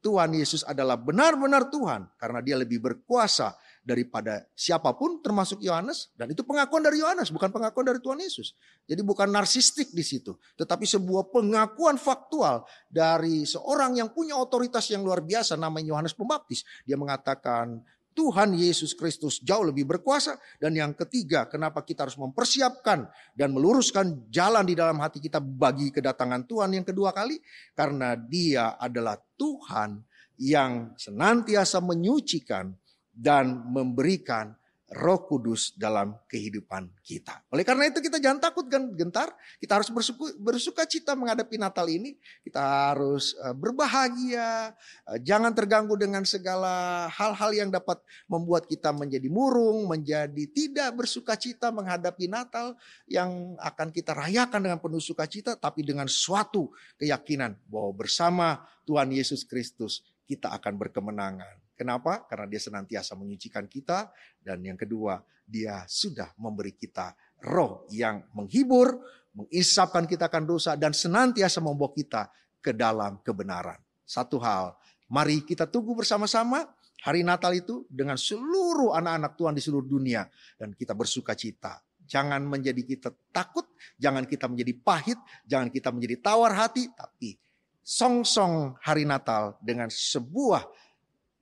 S7: Tuhan Yesus adalah benar-benar Tuhan karena dia lebih berkuasa daripada siapapun termasuk Yohanes. Dan itu pengakuan dari Yohanes, bukan pengakuan dari Tuhan Yesus. Jadi bukan narsistik di situ, tetapi sebuah pengakuan faktual dari seorang yang punya otoritas yang luar biasa namanya Yohanes Pembaptis. Dia mengatakan Tuhan Yesus Kristus jauh lebih berkuasa. Dan yang ketiga, kenapa kita harus mempersiapkan dan meluruskan jalan di dalam hati kita bagi kedatangan Tuhan yang kedua kali. Karena dia adalah Tuhan yang senantiasa menyucikan dan memberikan Roh Kudus dalam kehidupan kita. Oleh karena itu kita jangan takut dan gentar. Kita harus bersuka cita menghadapi Natal ini. Kita harus berbahagia. Jangan terganggu dengan segala hal-hal yang dapat membuat kita menjadi murung. Menjadi tidak bersuka cita menghadapi Natal yang akan kita rayakan dengan penuh sukacita. Tapi dengan suatu keyakinan bahwa bersama Tuhan Yesus Kristus kita akan berkemenangan. Kenapa? Karena dia senantiasa menyucikan kita. Dan yang kedua, dia sudah memberi kita roh yang menghibur, mengisapkan kita akan dosa, dan senantiasa membawa kita ke dalam kebenaran. Satu hal, mari kita tunggu bersama-sama hari Natal itu dengan seluruh anak-anak Tuhan di seluruh dunia. Dan kita bersuka cita. Jangan menjadi kita takut, jangan kita menjadi pahit, jangan kita menjadi tawar hati, tapi song-song hari Natal dengan sebuah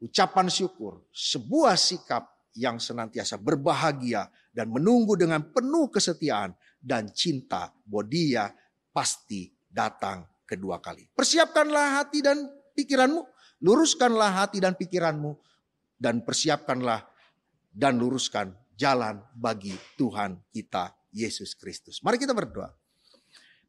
S7: ucapan syukur, sebuah sikap yang senantiasa berbahagia dan menunggu dengan penuh kesetiaan dan cinta bahwa dia pasti datang kedua kali. Persiapkanlah hati dan pikiranmu, luruskanlah hati dan pikiranmu, dan persiapkanlah dan luruskan jalan bagi Tuhan kita Yesus Kristus. Mari kita berdoa.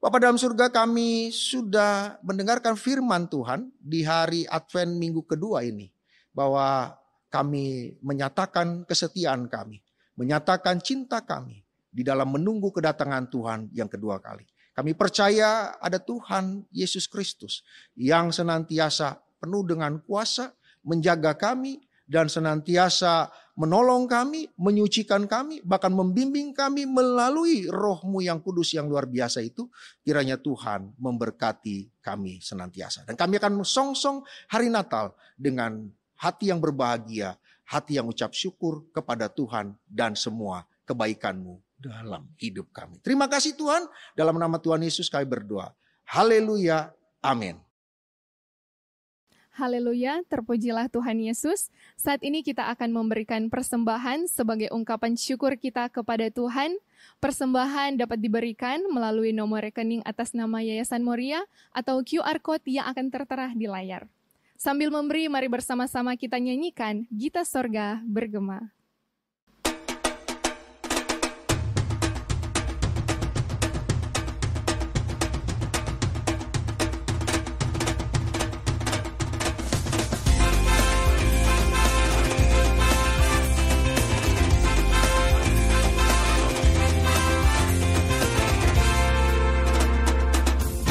S7: Bapa dalam surga, kami sudah mendengarkan firman Tuhan di hari Advent minggu kedua ini. Bahwa kami menyatakan kesetiaan kami, menyatakan cinta kami di dalam menunggu kedatangan Tuhan yang kedua kali. Kami percaya ada Tuhan Yesus Kristus yang senantiasa penuh dengan kuasa, menjaga kami dan senantiasa menolong kami, menyucikan kami, bahkan membimbing kami melalui Roh-Mu yang kudus yang luar biasa itu. Kiranya Tuhan memberkati kami senantiasa. Dan kami akan mesongsong hari Natal dengan hati yang berbahagia, hati yang ucap syukur kepada Tuhan dan semua kebaikan-Mu dalam hidup kami. Terima kasih Tuhan, dalam nama Tuhan Yesus kami berdoa. Haleluya, amin.
S1: Haleluya, terpujilah Tuhan Yesus. Saat ini kita akan memberikan persembahan sebagai ungkapan syukur kita kepada Tuhan. Persembahan dapat diberikan melalui nomor rekening atas nama Yayasan Moria atau QR Code yang akan tertera di layar. Sambil memberi, mari bersama-sama kita nyanyikan Gita Sorga Bergema.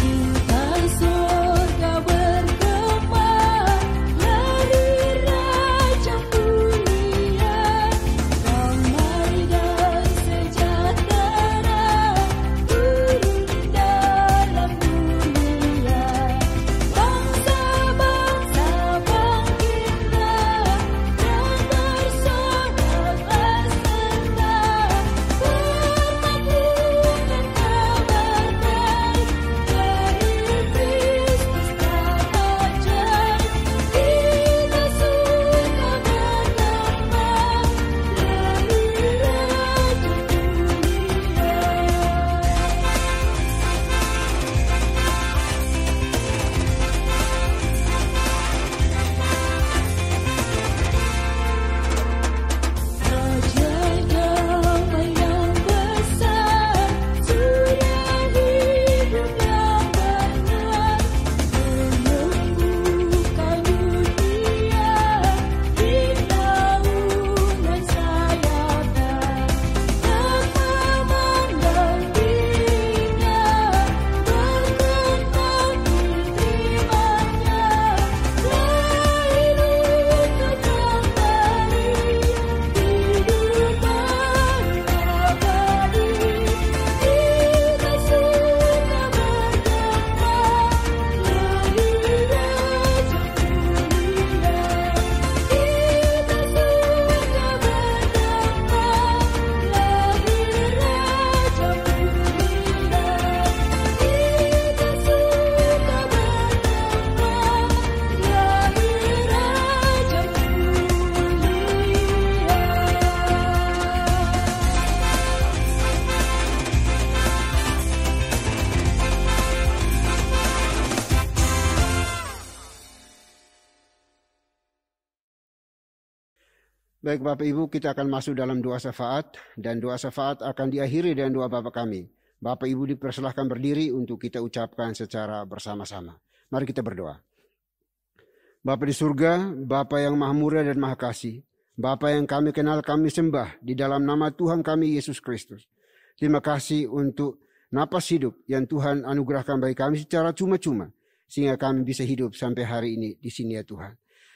S8: Gita sorga bergema, lari
S2: Baik Bapak Ibu, kita akan masuk dalam doa syafaat, dan doa syafaat akan diakhiri dengan doa Bapa kami. Bapak Ibu dipersilahkan berdiri untuk kita ucapkan secara bersama-sama. Mari kita berdoa. Bapa di surga, Bapa yang maha murah dan maha kasih, Bapa yang kami kenal, kami sembah di dalam nama Tuhan kami Yesus Kristus. Terima kasih untuk napas hidup yang Tuhan anugerahkan bagi kami secara cuma-cuma, sehingga kami bisa hidup sampai hari ini di sini ya Tuhan.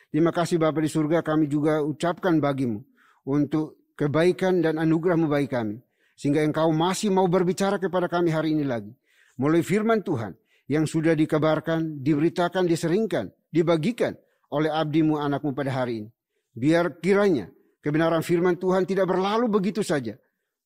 S2: Terima kasih Bapa di surga, kami juga ucapkan bagimu untuk kebaikan dan anugerah-Mu bagi kami, sehingga Engkau masih mau berbicara kepada kami hari ini lagi. Mulai firman Tuhan yang sudah dikabarkan, diberitakan, diseringkan, dibagikan oleh abdi-Mu, anak-Mu pada hari ini. Biar kiranya kebenaran firman Tuhan tidak berlalu begitu saja,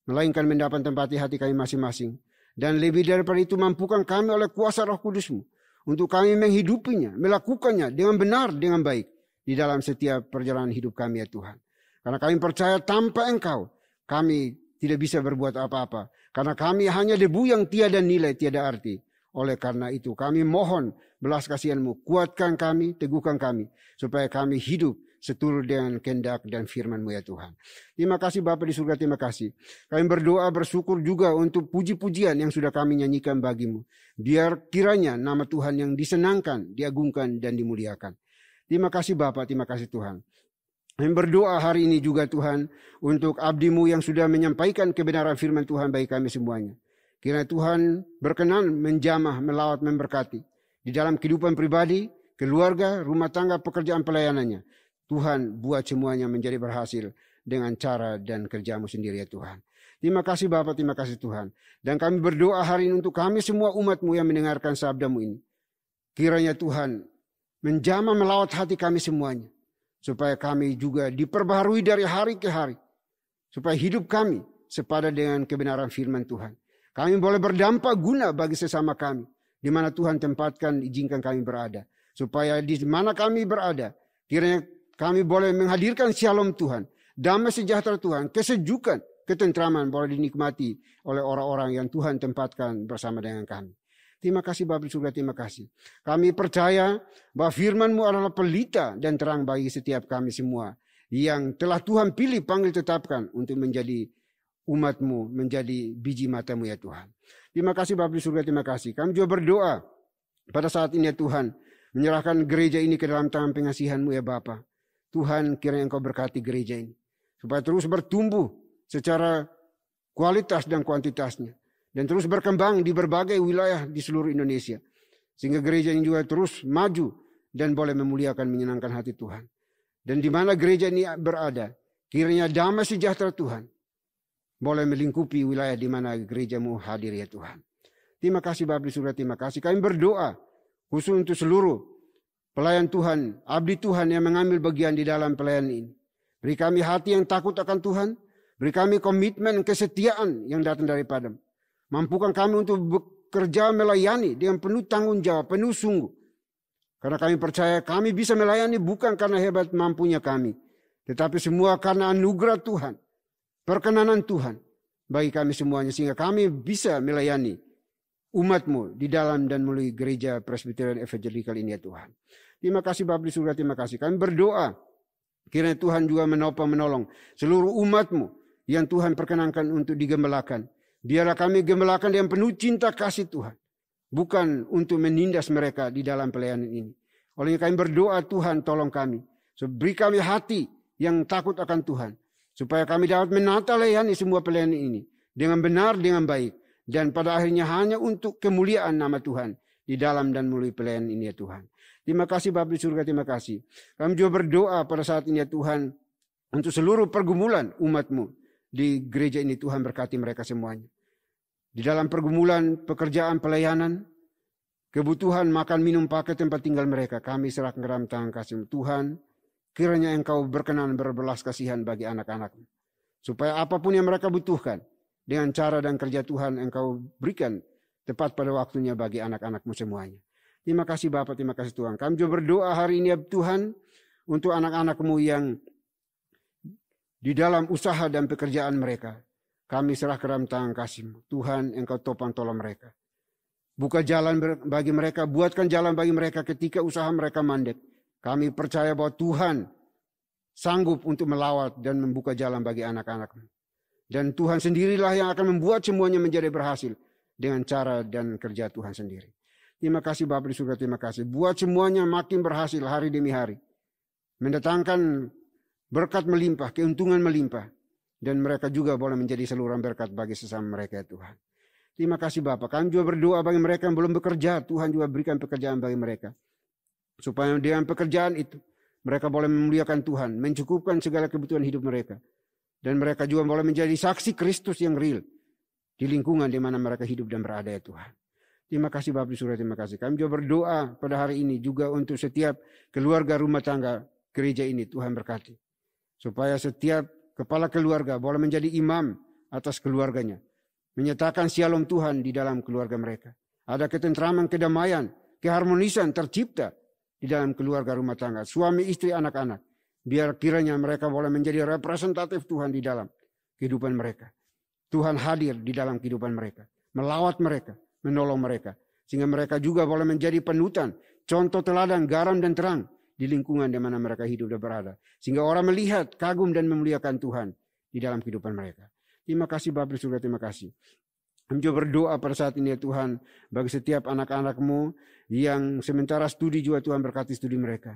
S2: melainkan mendapat tempat di hati kami masing-masing. Dan lebih daripada itu, mampukan kami oleh kuasa Roh Kudus-Mu untuk kami menghidupinya, melakukannya dengan benar, dengan baik di dalam setiap perjalanan hidup kami ya Tuhan. Karena kami percaya tanpa Engkau kami tidak bisa berbuat apa-apa. Karena kami hanya debu yang tiada nilai, tiada arti. Oleh karena itu kami mohon belas kasihan-Mu, kuatkan kami, teguhkan kami, supaya kami hidup seturut dengan kehendak dan firman-Mu ya Tuhan. Terima kasih Bapa di surga, terima kasih. Kami berdoa bersyukur juga untuk puji-pujian yang sudah kami nyanyikan bagi-Mu. Biar kiranya nama Tuhan yang disenangkan, diagungkan dan dimuliakan. Terima kasih Bapa, terima kasih Tuhan. Kami berdoa hari ini juga Tuhan untuk abdi-Mu yang sudah menyampaikan kebenaran firman Tuhan bagi kami semuanya. Kiranya Tuhan berkenan menjamah, melawat, memberkati di dalam kehidupan pribadi, keluarga, rumah tangga, pekerjaan pelayanannya. Tuhan buat semuanya menjadi berhasil dengan cara dan kerja-Mu sendiri ya Tuhan. Terima kasih Bapa, terima kasih Tuhan. Dan kami berdoa hari ini untuk kami semua umat-Mu yang mendengarkan sabda-Mu ini. Kiranya Tuhan menjamah melawat hati kami semuanya, supaya kami juga diperbaharui dari hari ke hari, supaya hidup kami sepadan dengan kebenaran firman Tuhan. Kami boleh berdampak guna bagi sesama kami, di mana Tuhan tempatkan, izinkan kami berada, supaya di mana kami berada, kiranya kami boleh menghadirkan shalom Tuhan, damai sejahtera Tuhan, kesejukan, ketentraman boleh dinikmati oleh orang-orang yang Tuhan tempatkan bersama dengan kami. Terima kasih Bapa di surga, terima kasih. Kami percaya bahwa firman-Mu adalah pelita dan terang bagi setiap kami semua yang telah Tuhan pilih, panggil, tetapkan untuk menjadi umat-Mu, menjadi biji mata-Mu ya Tuhan. Terima kasih Bapa di surga, terima kasih. Kami juga berdoa pada saat ini ya Tuhan, menyerahkan gereja ini ke dalam tangan pengasihan-Mu ya Bapa. Tuhan, kiranya Engkau berkati gereja ini, supaya terus bertumbuh secara kualitas dan kuantitasnya, dan terus berkembang di berbagai wilayah di seluruh Indonesia. Sehingga gereja ini juga terus maju dan boleh memuliakan, menyenangkan hati Tuhan. Dan di mana gereja ini berada, kiranya damai sejahtera Tuhan boleh melingkupi wilayah di mana gereja-Mu hadir ya Tuhan. Terima kasih Bapa di surga, terima kasih. Kami berdoa khusus untuk seluruh pelayan Tuhan, abdi Tuhan yang mengambil bagian di dalam pelayanan ini. Beri kami hati yang takut akan Tuhan, beri kami komitmen, kesetiaan yang datang daripada-Mu. Mampukan kami untuk bekerja melayani dengan penuh tanggung jawab, penuh sungguh. Karena kami percaya kami bisa melayani bukan karena hebat mampunya kami, tetapi semua karena anugerah Tuhan, perkenanan Tuhan bagi kami semuanya, sehingga kami bisa melayani umat-Mu di dalam dan melalui gereja Presbyterian Evangelical ini ya Tuhan. Terima kasih Bapa di surga, terima kasih. Kami berdoa kiranya Tuhan juga menopang, menolong seluruh umat-Mu yang Tuhan perkenankan untuk digembalakan. Biarlah kami gembalakan dengan penuh cinta kasih Tuhan, bukan untuk menindas mereka di dalam pelayanan ini. Oleh kami berdoa Tuhan tolong kami, beri kami hati yang takut akan Tuhan, supaya kami dapat menata layani semua pelayanan ini dengan benar, dengan baik, dan pada akhirnya hanya untuk kemuliaan nama Tuhan di dalam dan melalui pelayanan ini ya Tuhan. Terima kasih Bapa di surga, terima kasih. Kami juga berdoa pada saat ini ya Tuhan untuk seluruh pergumulan umat-Mu di gereja ini. Tuhan berkati mereka semuanya. Di dalam pergumulan, pekerjaan, pelayanan, kebutuhan makan, minum, pakai, tempat tinggal mereka, kami serahkan ke dalam tangan kasih-Mu. Tuhan, kiranya Engkau berkenan berbelas kasihan bagi anak-anak-Mu, supaya apapun yang mereka butuhkan, dengan cara dan kerja Tuhan Engkau berikan tepat pada waktunya bagi anak-anak-Mu semuanya. Terima kasih Bapa, terima kasih Tuhan. Kami juga berdoa hari ini ya Tuhan, untuk anak-anak-Mu yang di dalam usaha dan pekerjaan mereka. Kami serah ke dalam tangan kasih-Mu. Tuhan, Engkau topang tolong mereka. Buka jalan bagi mereka, buatkan jalan bagi mereka ketika usaha mereka mandek. Kami percaya bahwa Tuhan sanggup untuk melawat dan membuka jalan bagi anak-anak-Mu. Dan Tuhan sendirilah yang akan membuat semuanya menjadi berhasil dengan cara dan kerja Tuhan sendiri. Terima kasih Bapa di surga, terima kasih. Buat semuanya makin berhasil hari demi hari. Mendatangkan berkat melimpah, keuntungan melimpah. Dan mereka juga boleh menjadi saluran berkat bagi sesama mereka ya Tuhan. Terima kasih Bapa. Kami juga berdoa bagi mereka yang belum bekerja. Tuhan juga berikan pekerjaan bagi mereka. Supaya dengan pekerjaan itu, mereka boleh memuliakan Tuhan. Mencukupkan segala kebutuhan hidup mereka. Dan mereka juga boleh menjadi saksi Kristus yang real. Di lingkungan di mana mereka hidup dan berada ya Tuhan. Terima kasih Bapa di surga, terima kasih. Kami juga berdoa pada hari ini juga untuk setiap keluarga rumah tangga gereja ini. Tuhan berkati. Supaya setiap kepala keluarga boleh menjadi imam atas keluarganya. Menyatakan shalom Tuhan di dalam keluarga mereka. Ada ketentraman, kedamaian, keharmonisan tercipta di dalam keluarga rumah tangga. Suami, istri, anak-anak. Biar kiranya mereka boleh menjadi representatif Tuhan di dalam kehidupan mereka. Tuhan hadir di dalam kehidupan mereka. Melawat mereka, menolong mereka. Sehingga mereka juga boleh menjadi panutan, contoh teladan, garam dan terang di lingkungan di mana mereka hidup dan berada. Sehingga orang melihat, kagum dan memuliakan Tuhan di dalam kehidupan mereka. Terima kasih Bapa di surga, terima kasih. Kami juga berdoa pada saat ini ya Tuhan, bagi setiap anak-anak-Mu yang sementara studi juga Tuhan berkati studi mereka.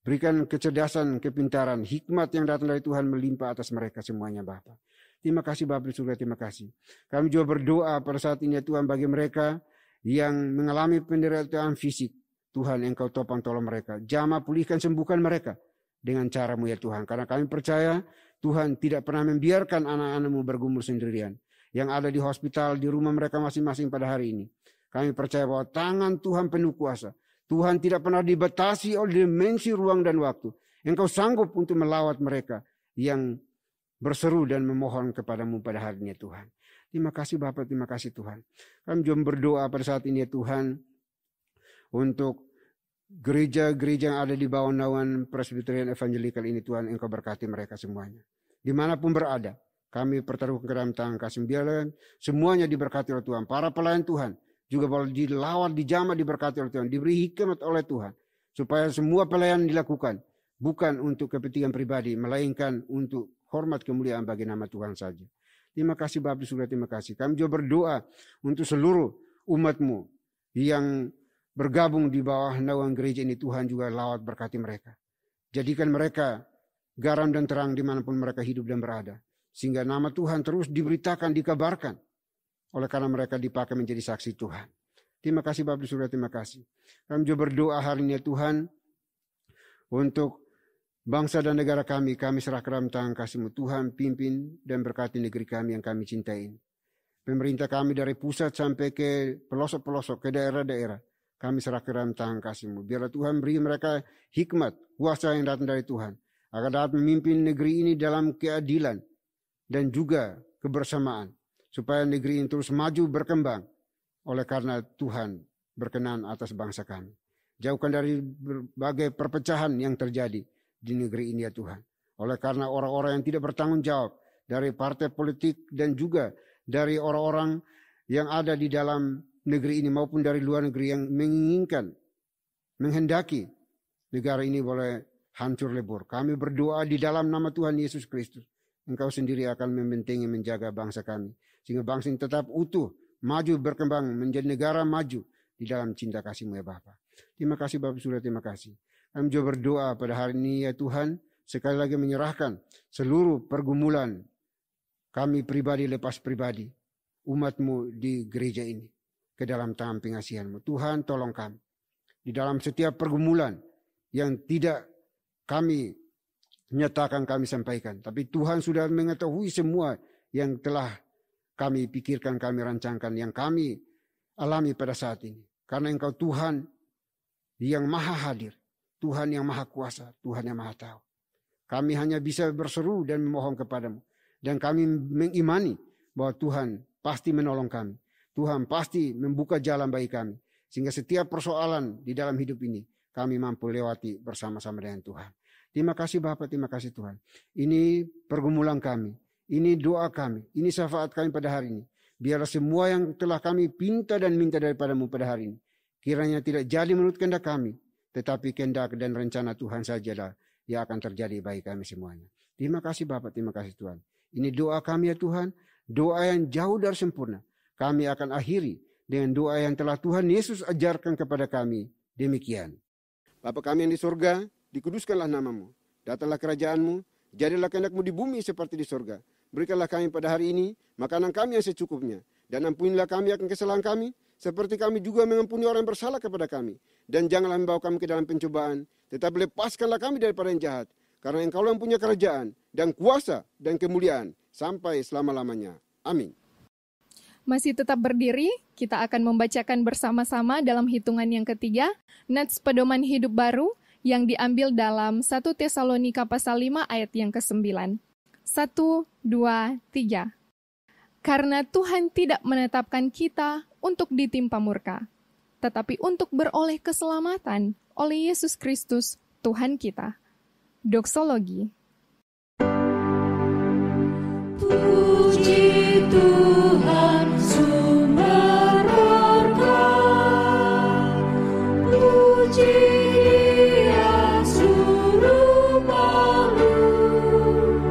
S2: Berikan kecerdasan, kepintaran, hikmat yang datang dari Tuhan melimpah atas mereka semuanya Bapa. Terima kasih Bapa di surga, terima kasih. Kami juga berdoa pada saat ini ya Tuhan bagi mereka yang mengalami penderitaan fisik. Tuhan Engkau topang tolong mereka. Jamah pulihkan sembuhkan mereka dengan cara-Mu ya Tuhan. Karena kami percaya Tuhan tidak pernah membiarkan anak-anak-Mu bergumul sendirian. Yang ada di hospital, di rumah mereka masing-masing pada hari ini. Kami percaya bahwa tangan Tuhan penuh kuasa. Tuhan tidak pernah dibatasi oleh dimensi ruang dan waktu. Engkau sanggup untuk melawat mereka yang berseru dan memohon kepadamu pada hari ini Tuhan. Terima kasih Bapa, terima kasih Tuhan. Kami juga berdoa pada saat ini ya Tuhan. Untuk gereja-gereja yang ada di bawah naungan Presbyterian Evangelical ini Tuhan, Engkau berkati mereka semuanya. Dimanapun berada, kami pertaruhkan ke dalam tangan kasih. Biarlah semuanya diberkati oleh Tuhan. Para pelayan Tuhan juga boleh dilawat, dijamah, diberkati oleh Tuhan. Diberi hikmat oleh Tuhan. Supaya semua pelayanan dilakukan. Bukan untuk kepentingan pribadi, melainkan untuk hormat kemuliaan bagi nama Tuhan saja. Terima kasih Bapa di surga, terima kasih. Kami juga berdoa untuk seluruh umat-Mu yang bergabung di bawah naungan gereja ini. Tuhan juga lawat berkati mereka. Jadikan mereka garam dan terang dimanapun mereka hidup dan berada. Sehingga nama Tuhan terus diberitakan, dikabarkan. Oleh karena mereka dipakai menjadi saksi Tuhan. Terima kasih Bapa di surga, terima kasih. Kami juga berdoa hari ini Tuhan. Untuk bangsa dan negara kami serahkan dalam tangan kasih-Mu. Tuhan pimpin dan berkati negeri kami yang kami cintai. Pemerintah kami dari pusat sampai ke pelosok-pelosok, ke daerah-daerah. Kami serahkan dalam tangan kasih-Mu. Biarlah Tuhan beri mereka hikmat, kuasa yang datang dari Tuhan. Agar dapat memimpin negeri ini dalam keadilan dan juga kebersamaan. Supaya negeri ini terus maju berkembang. Oleh karena Tuhan berkenan atas bangsa kami. Jauhkan dari berbagai perpecahan yang terjadi di negeri ini ya Tuhan. Oleh karena orang-orang yang tidak bertanggung jawab. Dari partai politik dan juga dari orang-orang yang ada di dalam negeri ini maupun dari luar negeri yang menginginkan, menghendaki negara ini boleh hancur lebur. Kami berdoa di dalam nama Tuhan Yesus Kristus. Engkau sendiri akan membentengi menjaga bangsa kami. Sehingga bangsa ini tetap utuh, maju, berkembang, menjadi negara maju di dalam cinta kasih-Mu ya Bapa. Terima kasih Bapa surga, terima kasih. Kami juga berdoa pada hari ini ya Tuhan. Sekali lagi menyerahkan seluruh pergumulan kami pribadi lepas pribadi. Umat-Mu di gereja ini. Ke dalam tangan pengasihan-Mu. Tuhan tolong kami. Di dalam setiap pergumulan yang tidak kami nyatakan, kami sampaikan. Tapi Tuhan sudah mengetahui semua yang telah kami pikirkan, kami rancangkan, yang kami alami pada saat ini. Karena Engkau Tuhan yang maha hadir. Tuhan yang maha kuasa. Tuhan yang maha tahu. Kami hanya bisa berseru dan memohon kepadamu. Dan kami mengimani bahwa Tuhan pasti menolong kami. Tuhan pasti membuka jalan bagi kami. Sehingga setiap persoalan di dalam hidup ini kami mampu lewati bersama-sama dengan Tuhan. Terima kasih Bapa, terima kasih Tuhan. Ini pergumulan kami. Ini doa kami. Ini syafaat kami pada hari ini. Biarlah semua yang telah kami pinta dan minta daripada-Mu pada hari ini. Kiranya tidak jadi menurut kehendak kami. Tetapi kehendak dan rencana Tuhan sajalah yang akan terjadi bagi kami semuanya. Terima kasih Bapak, terima kasih Tuhan. Ini doa kami ya Tuhan, doa yang jauh dari sempurna. Kami akan akhiri dengan doa yang telah Tuhan Yesus ajarkan kepada kami. Demikian. Bapa kami yang di surga, dikuduskanlah namamu. Datanglah kerajaanmu, jadilah kehendak-mu di bumi seperti di surga. Berikanlah kami pada hari ini makanan kami yang secukupnya. Dan ampunilah kami akan kesalahan kami, seperti kami juga mengampuni orang yang bersalah kepada kami. Dan janganlah membawa kami ke dalam pencobaan, tetapi lepaskanlah kami daripada yang jahat. Karena Engkau yang punya kerajaan, dan kuasa, dan kemuliaan, sampai selama-lamanya. Amin.
S1: Masih tetap berdiri, kita akan membacakan bersama-sama dalam hitungan yang ketiga, Nats Pedoman Hidup Baru, yang diambil dalam 1 Tesalonika pasal 5 ayat yang ke-9. 1, 2, 3. Karena Tuhan tidak menetapkan kita untuk ditimpa murka, tetapi untuk beroleh keselamatan oleh Yesus Kristus, Tuhan kita. Doksologi.
S8: Puji Tuhan sumber berkah, puji Dia suruh makhluk,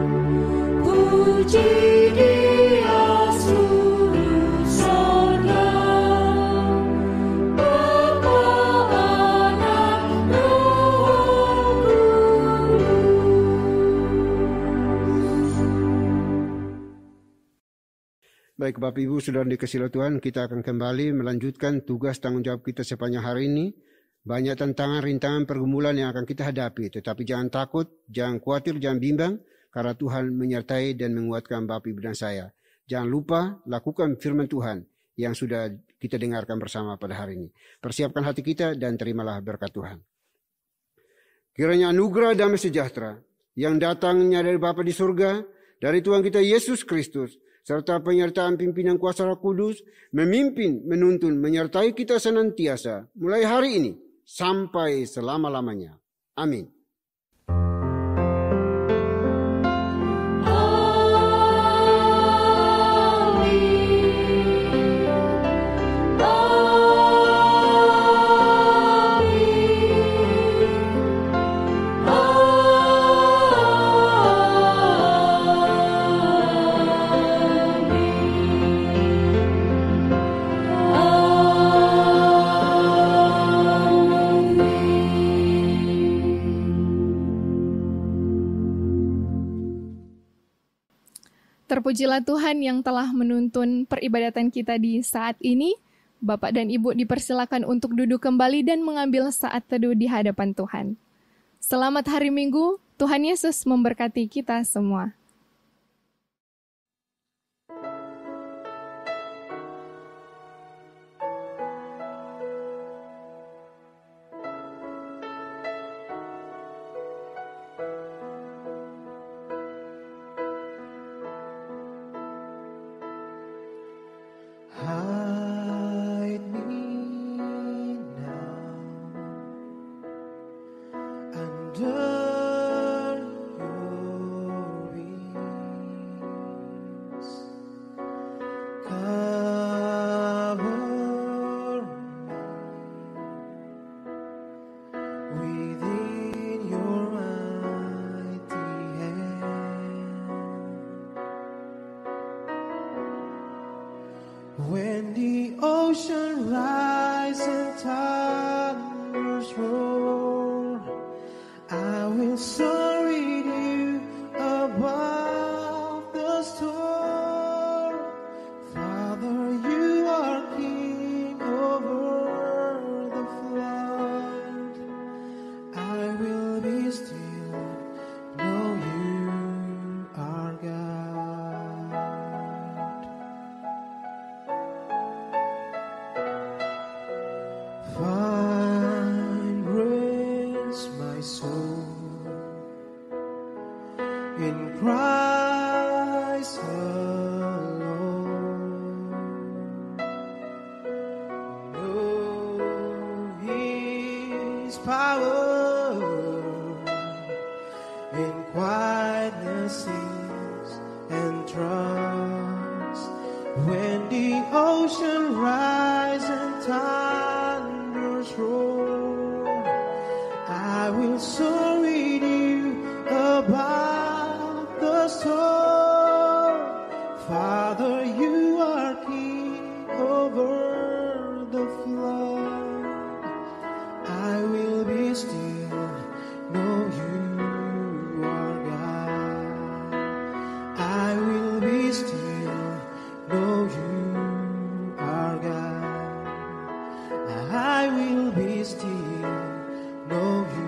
S8: puji Dia suruh sorga, Bapa, Anak, Roh Kudus.
S2: Baik Bapak Ibu Saudara dikasihi Tuhan, kita akan kembali melanjutkan tugas tanggung jawab kita sepanjang hari ini. Banyak tantangan, rintangan, pergumulan yang akan kita hadapi. Tetapi jangan takut, jangan khawatir, jangan bimbang. Karena Tuhan menyertai dan menguatkan Bapak Ibu dan saya. Jangan lupa lakukan firman Tuhan yang sudah kita dengarkan bersama pada hari ini. Persiapkan hati kita dan terimalah berkat Tuhan. Kiranya anugerah damai sejahtera yang datangnya dari Bapa di surga, dari Tuhan kita Yesus Kristus, serta penyertaan pimpinan kuasa Roh Kudus, memimpin, menuntun, menyertai kita senantiasa, mulai hari ini, sampai selama-lamanya. Amin.
S1: Terpujilah Tuhan yang telah menuntun peribadatan kita di saat ini. Bapak dan Ibu dipersilakan untuk duduk kembali dan mengambil saat teduh di hadapan Tuhan. Selamat hari Minggu, Tuhan Yesus memberkati kita semua.
S9: Hide me now under your wings. Cover me within your mighty hand. When the ocean rise and thunders roar, I will soar with you above the storm. Father, you are king over the flood. I will be still, know you are God. Find rest, my soul, in Christ alone. Know His power in quietness and trust. When the ocean rise and thunders roar, I will soar with you will be still. Know you